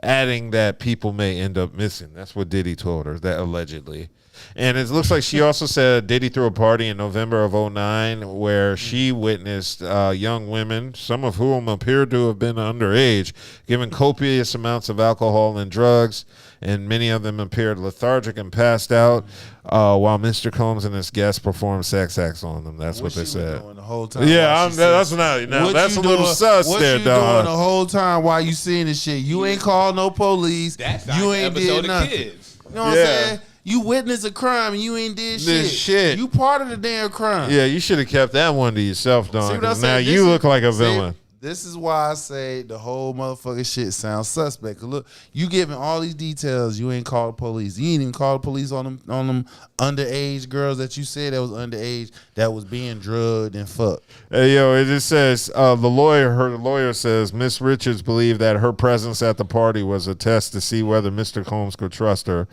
Adding that people may end up missing. That's what Diddy told her, that allegedly. And it looks like she also said Diddy threw a party in November of 2009 where she witnessed young women, some of whom appeared to have been underage, given copious amounts of alcohol and drugs, and many of them appeared lethargic and passed out while Mr. Combs and his guests performed sex acts on them. That's what they said. The whole time Yeah, that's not. Now that's a little sus there, What you dog. doing the whole time while you seeing this shit? You ain't called no police. That's you not ain't the did episode of nothing. Kids. You know what I'm saying? You witnessed a crime and you ain't did shit. You part of the damn crime. Yeah, you should have kept that one to yourself, See dog. what I'm 'Cause now saying? you look like a villain. This is why I say the whole motherfucking shit sounds suspect. 'Cause look, you giving all these details. You ain't called the police. You ain't even called the police on them underage girls that you said that was underage that was being drugged and fucked. Hey, yo, it just says her lawyer says Miss Richards believed that her presence at the party was a test to see whether Mr. Combs could trust her.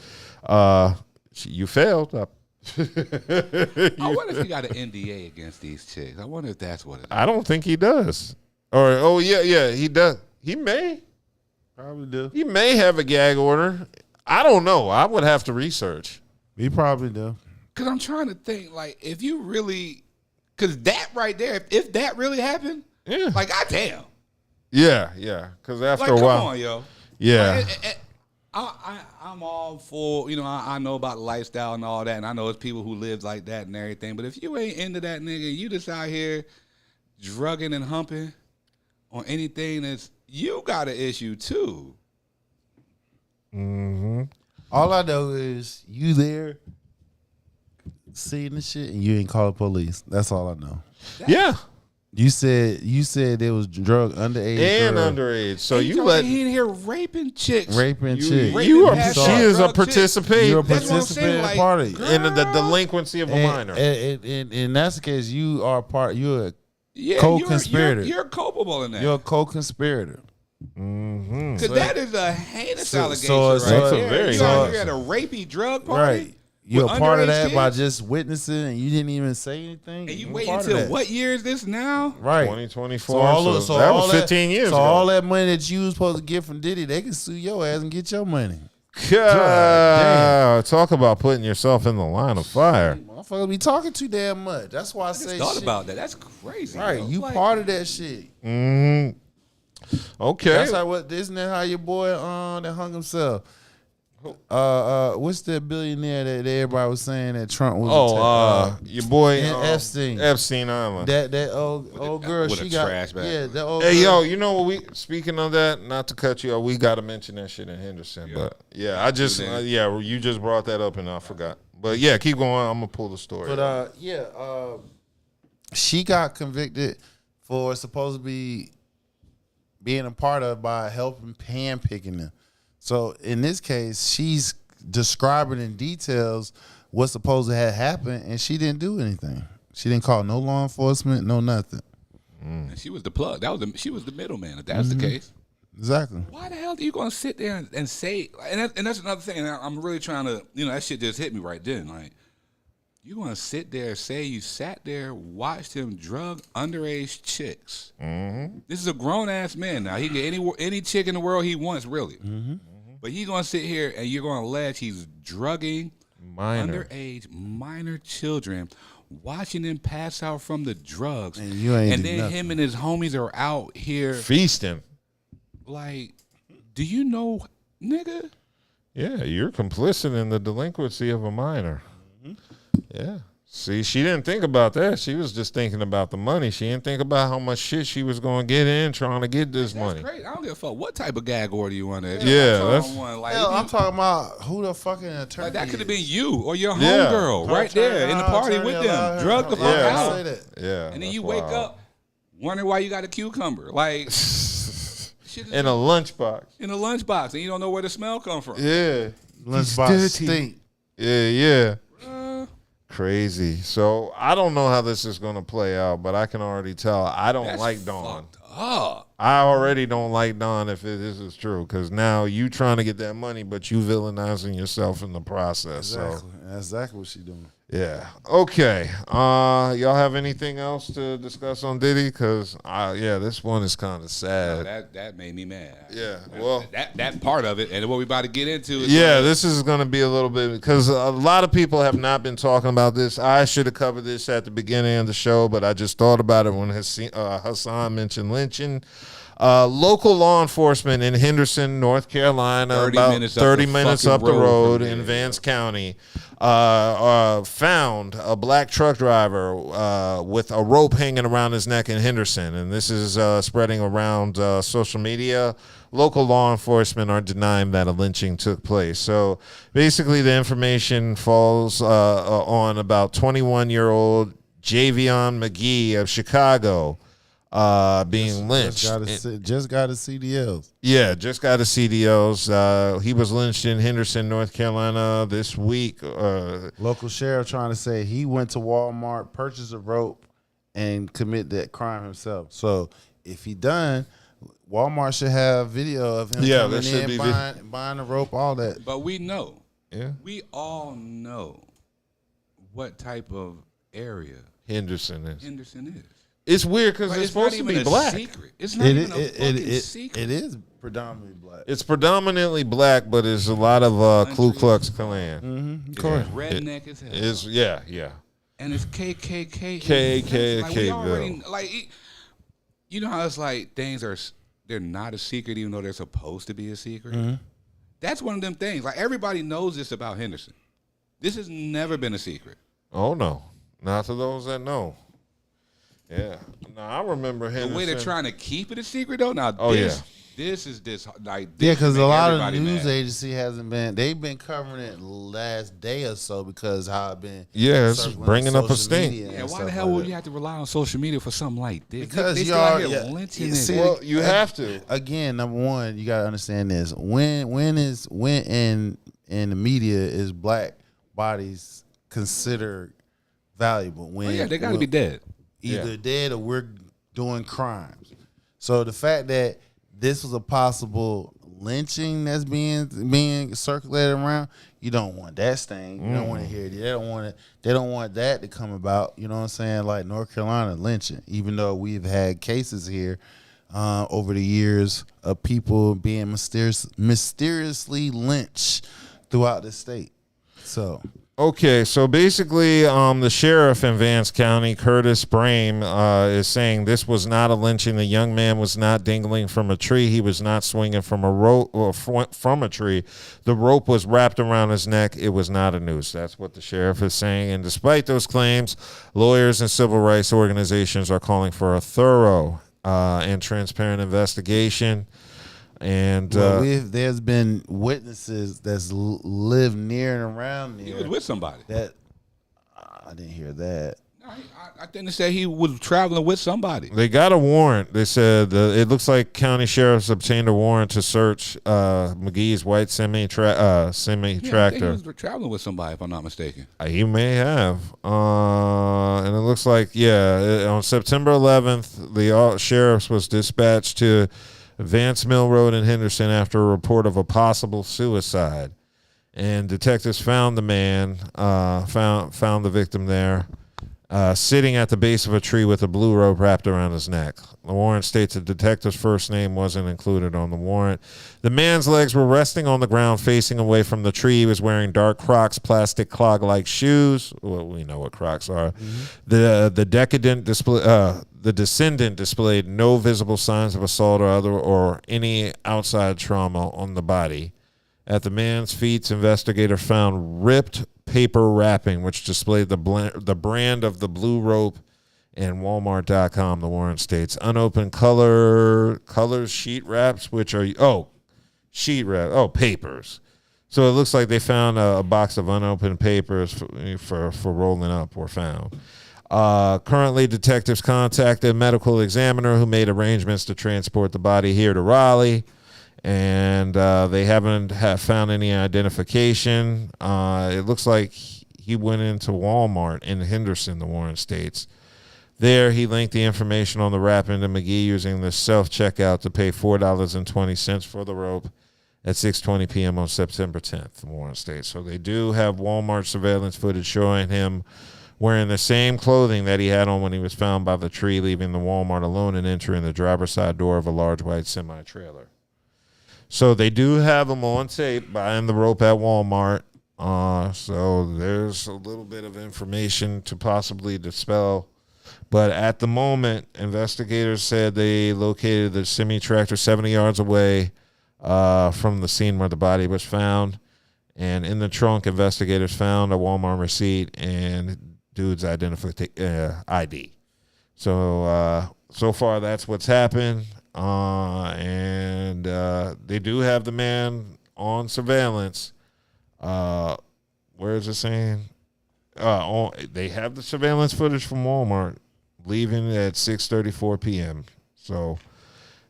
You failed. I wonder if he got an NDA against these chicks. I wonder if that's what it is. I don't think he does. Or yeah, he does. He may. Probably do. He may have a gag order. I don't know. I would have to research. He probably do. Because I'm trying to think, like, if you really, because that right there, if that really happened, Yeah. like, goddamn. Yeah. Because after Like, a while. come on, yo. Yeah. Like, I'm all for, I know about lifestyle and all that, and I know it's people who live like that and everything, but if you ain't into that nigga, you just out here drugging and humping on anything you got an issue too. Mm-hmm. All I know is you there seeing the shit and you ain't called the police. That's all I know. Yeah. You said there was drug underage And girl, underage. So He you let. in here raping chicks. raping chicks. You are. Raping She is a drug chicks. participant You're a That's what I'm participant saying, in the like, party. in the delinquency of a minor. And that's the case. You are part. You're Yeah, Co-conspirator. You're culpable in that. a co-conspirator. Mm-hmm. Because that is a heinous allegation so- right so- there. That's a very You out heinous- here at a rapey drug party? Right. You're with a part of underage that by kids? just witnessing and you didn't even say anything. And you You're wait part of until that. what year is this now? Right. 2024. So all of- so that all was 15 years So ago. all that money that you was supposed to get from Diddy, they can sue your ass and get your money. God, talk about putting yourself in the line of fire. Motherfuckers be talking too damn much. That's why I Just say thought shit. about that. That's crazy. Right, bro. you Like, part of that shit. Mm-hmm. Okay. That's how isn't that how your boy that hung himself? What's that billionaire that everybody was saying that Trump was? Your boy Epstein. Epstein Island. That old girl. with She a got trash bag. Yeah, that old. Hey, girl. yo, you know what speaking of that, not to cut you off, we got to mention that shit in Henderson. But yeah, I just, you just brought that up and I forgot. But yeah, keep going. I'm going to pull the story. But she got convicted for supposed to be being a part of by helping handpicking them. So in this case, she's describing in details what's supposed to have happened, and she didn't do anything. She didn't call no law enforcement, no nothing. And she was the plug. She was the middleman. If that's the case, Exactly. why the hell are you gonna sit there and say? And that's another thing. And I'm really trying to, that shit just hit me right then. Like, you gonna sit there, say you sat there, watched him drug underage chicks. Mm-hmm. This is a grown ass man now. He can get any chick in the world he wants, really. Mm-hmm. But he's gonna sit here and you're gonna allege he's drugging underage minor children, watching them pass out from the drugs, And you ain't and do then nothing. him and his homies are out here Feasting. like, do you know, nigga? Yeah, you're complicit in the delinquency of a minor. Yeah. See, she didn't think about that. She was just thinking about the money. She didn't think about how much shit she was going to get in trying to get this money. That's great. I don't give a fuck what type of gag order you want to. Yeah, that's- like, Hell, I'm talking about who the fucking attorney. like that could have is. been you or your Yeah. homegirl right there in the party with them, drug the fuck Yeah. I out, say that. Yeah. and then that's you wake wild. up wondering why you got a cucumber, like shit is In a lunchbox. in a lunchbox, and you don't know where the smell come from. Yeah. Lunchbox dirty. stink. Yeah. Uh, crazy. So I don't know how this is going to play out, but I can already tell I don't like Dawn. I already don't like Dawn if this is true, because now you trying to get that money, but you villainizing yourself in the process. Exactly. So That's exactly what she doing. yeah. Okay. Y'all have anything else to discuss on Diddy? Because this one is kind of sad. That made me mad. Yeah. Well, that part of it, and what we about to get into. Is this is going to be a little bit, because a lot of people have not been talking about this. I should have covered this at the beginning of the show, but I just thought about it when Hassan mentioned lynching. Local law enforcement in Henderson, North Carolina, 30 minutes up the road in Vance County, found a black truck driver with a rope hanging around his neck in Henderson. And this is spreading around social media. Local law enforcement are denying that a lynching took place. So basically the information falls on about 21-year-old Javion McGee of Chicago, being lynched. Just got his CDLs. Yeah, just got his CDLs. He was lynched in Henderson, North Carolina this week. Local sheriff trying to say he went to Walmart, purchased a rope, and commit that crime himself. So if he done, Walmart should have video of him coming in, buying the rope, all that. But we know. Yeah. We all know what type of area Henderson is. It's weird because it's supposed to be black. Secret. It's not even a fucking secret. It is predominantly black. It's predominantly black, but there's a lot of Ku Klux Klan. Mm-hmm. Correct. Redneck as hell. Yeah. And it's KKK. KKK. Like we already you know how it's like they're not a secret even though they're supposed to be a secret. Mm-hmm. That's one of them things. Like everybody knows this about Henderson. This has never been a secret. Oh no, not to those that know. Yeah. Now I remember Henderson. The way they're trying to keep it a secret though. Now this is because a lot of the news agency hasn't been. They've been covering it last day or so because how it been. Yeah, it's bringing up a stink. Yeah, why the hell would you have to rely on social media for something like this? Because they y'all, lynching it. Well, you have to. Again, number one, you gotta understand this. When in the media is black bodies considered valuable? When they got to be dead. Either dead or we're doing crimes. So the fact that this was a possible lynching that's being circulated around, you don't want that stain. You don't want to hear it. They don't want that to come about. You know what I'm saying? Like North Carolina lynching, even though we've had cases here over the years of people being mysteriously lynched throughout the state. So. Okay, so basically, the sheriff in Vance County, Curtis Brame, is saying this was not a lynching. The young man was not dangling from a tree. He was not swinging from a rope or from a tree. The rope was wrapped around his neck. It was not a noose. That's what the sheriff is saying. And despite those claims, lawyers and civil rights organizations are calling for a thorough and transparent investigation. And there's been witnesses that's lived near and around there. He was with somebody. That I didn't hear that. No, I think they said he was traveling with somebody. They got a warrant. They said it looks like county sheriffs obtained a warrant to search McGee's white semi tractor. I think he was traveling with somebody, if I'm not mistaken. He may have. And it looks like on September 11th, the sheriffs was dispatched to Vance Mill Road in Henderson after a report of a possible suicide, and detectives found the man, found the victim there, sitting at the base of a tree with a blue rope wrapped around his neck. The warrant states the detective's first name wasn't included on the warrant. The man's legs were resting on the ground, facing away from the tree. He was wearing dark Crocs, plastic clog-like shoes. Well, we know what Crocs are. Mm-hmm. The descendant displayed no visible signs of assault or any outside trauma on the body. At the man's feet, investigators found ripped paper wrapping, which displayed the brand of the blue rope, and Walmart.com. The warrant states unopened colors sheet wraps, which are papers. So it looks like they found a box of unopened papers for rolling up were found. Currently, detectives contacted a medical examiner who made arrangements to transport the body here to Raleigh, and they haven't found any identification. It looks like he went into Walmart in Henderson, the Warren States. There, he linked the information on the wrap into McGee using the self-checkout to pay $4.20 for the rope at 6:20 p.m. on September 10th, in Warren State. So they do have Walmart surveillance footage showing him wearing the same clothing that he had on when he was found by the tree, leaving the Walmart alone and entering the driver's side door of a large white semi-trailer. So they do have him on tape buying the rope at Walmart. So there's a little bit of information to possibly dispel. But at the moment, investigators said they located the semi-tractor 70 yards away from the scene where the body was found. And in the trunk, investigators found a Walmart receipt and dude's ID. So so far, that's what's happened. And they do have the man on surveillance. Where is it saying? They have the surveillance footage from Walmart leaving at 6:34 p.m. So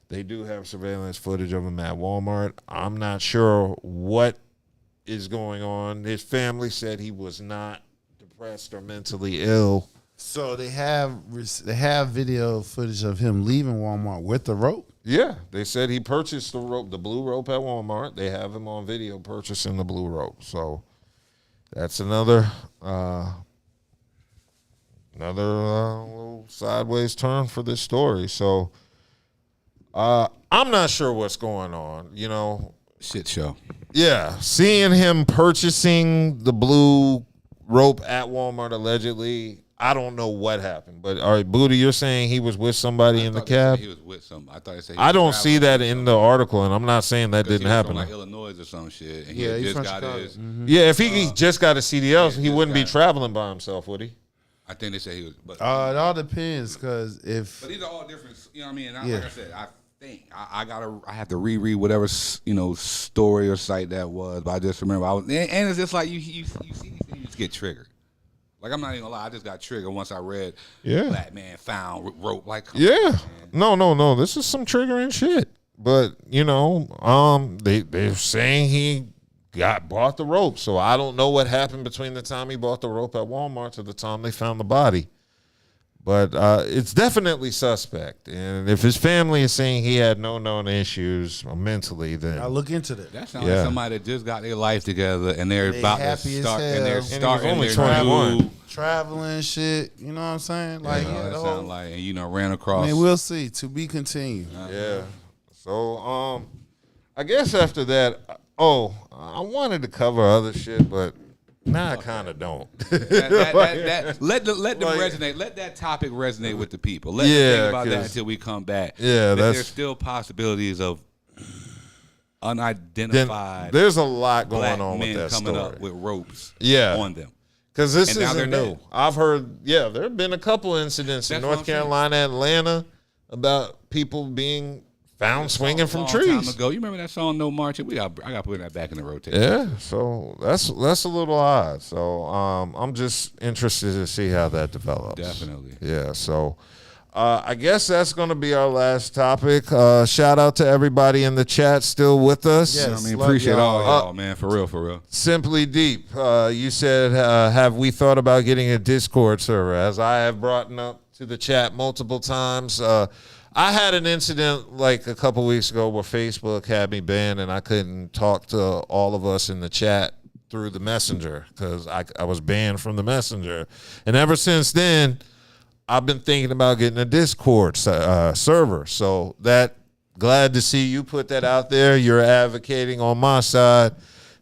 they do have surveillance footage of him at Walmart. I'm not sure what is going on. His family said he was not depressed or mentally ill. So they have video footage of him leaving Walmart with the rope. Yeah, they said he purchased the rope, the blue rope at Walmart. They have him on video purchasing the blue rope. So that's another little sideways turn for this story. So I'm not sure what's going on. You know, Shit show. yeah, seeing him purchasing the blue rope at Walmart allegedly. I don't know what happened, but all right, Booty, you're saying he was with somebody in the cab. He was with some. I thought they said. I don't see that in the article, and I'm not saying that didn't happen. From like Illinois or some shit. And Yeah, he he's just from got Chicago. his. Yeah, if he just got a CDL, he just wouldn't be got it. traveling by himself, would he? I think they said he was. But It all depends, because if these are all different. You know what I mean? And Yeah. like I said, I think I have to reread whatever story or site that was. But I just remember and it's just like you see these things, you just get triggered. Like, I'm not even gonna lie, I just got triggered once I read Black Man Found Rope. Like, come on, man. No. This is some triggering shit. But you know, they're saying he bought the rope. So I don't know what happened between the time he bought the rope at Walmart to the time they found the body. But it's definitely suspect. And if his family is saying he had no known issues mentally, then I'll look into that. That sounds like somebody that just got their life together and they're They about to happy as start hell. and they're And he was starting only their 21. new. Traveling shit, you know what I'm saying? Like, That sound like, and ran across. I mean, we'll see. To be continued. yeah. So I guess after that, I wanted to cover other shit, but now I kind of don't. Let them resonate. Let that topic resonate with the people. Let them think about that until we come back. Yeah, there's still possibilities of unidentified. There's a lot going black on with men that coming story. up with ropes on them. Because this And now isn't they're new. dead. I've heard, there have been a couple incidents in That's what North I'm saying. Carolina, Atlanta, about people being found swinging from Long trees. time ago. You remember that song "No Marching"? I got to put that back in the rotation. Yeah, so that's a little odd. So I'm just interested to see how that develops. Definitely. Yeah. So I guess that's going to be our last topic. Shout out to everybody in the chat still with us. Yes. You know what I mean, Love appreciate y'all. all y'all, man. For real. Simply Deep, you said, have we thought about getting a Discord server? As I have brought up to the chat multiple times. I had an incident like a couple weeks ago where Facebook had me banned and I couldn't talk to all of us in the chat through the messenger because I was banned from the messenger. And ever since then, I've been thinking about getting a Discord server. So glad to see you put that out there. You're advocating on my side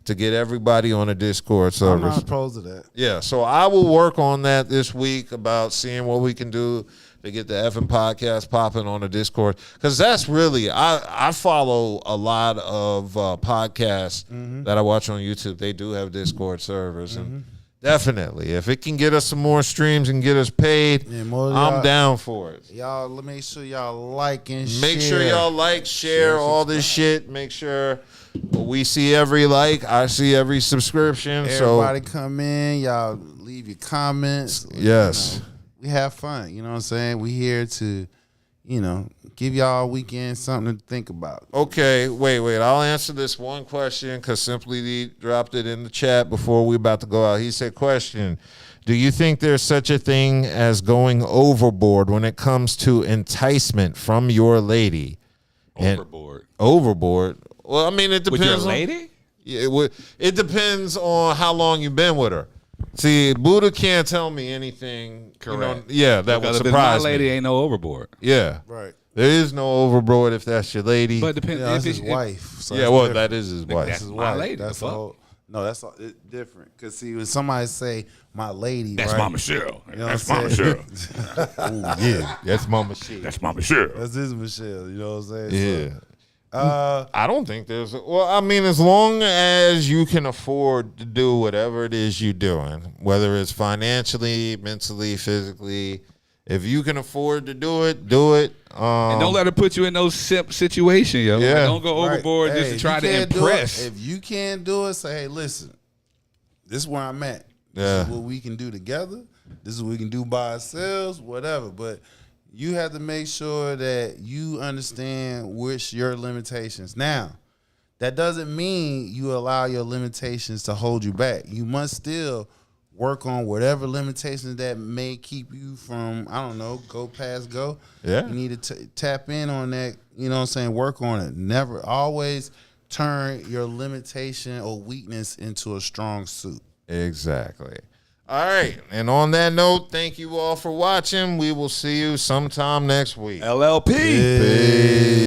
to get everybody on a Discord server. I'm not opposed to that. Yeah, so I will work on that this week about seeing what we can do to get the effing podcast popping on the Discord. Because that's really, I follow a lot of podcasts that I watch on YouTube. They do have Discord servers. And definitely, if it can get us some more streams and get us paid, I'm down for it. Y'all, make sure y'all like and share. Make sure y'all like, share all this shit. Make sure we see every like. I see every subscription. Everybody come in. Y'all leave your comments. Yes. We have fun. You know what I'm saying? We here to, give y'all weekend something to think about. Okay, wait. I'll answer this one question because Simply D dropped it in the chat before we about to go out. He said, question, do you think there's such a thing as going overboard when it comes to enticement from your lady? Overboard? Well, I mean, it depends. With your lady? Yeah, it depends on how long you've been with her. See, Buddha can't tell me anything. Correct. That would surprise my lady me. Ain't no overboard. Yeah. Right. There is no overboard if that's your lady. But it depends. That's his wife. So yeah, well, that is his wife. That's his my wife. lady. That's the a fuck? whole. No, that's different. Because see, when somebody say my lady, That's right? Mama Michelle. You know That's what Mama I'm saying? Michelle. Oh, yeah, that's Mama shit. That's Mama Michelle. That's his Michelle. You know what I'm saying? Yeah. So, I don't think there's. Well, I mean, as long as you can afford to do whatever it is you're doing, whether it's financially, mentally, physically, if you can afford to do it, do it. And don't let her put you in those simp situation, yo. Yeah. Don't go overboard just to try to impress. If you can't do it, say, hey, listen, this is where I'm at. This Yeah. is what we can do together. This is what we can do by ourselves, whatever. But you have to make sure that you understand which your limitations. Now, that doesn't mean you allow your limitations to hold you back. You must still work on whatever limitations that may keep you from, I don't know, go past go. Yeah. You need to tap in on that, you know what I'm saying, work on it. Never, always turn your limitation or weakness into a strong suit. Exactly. All right. And on that note, thank you all for watching. We will see you sometime next week. LLP. Peace.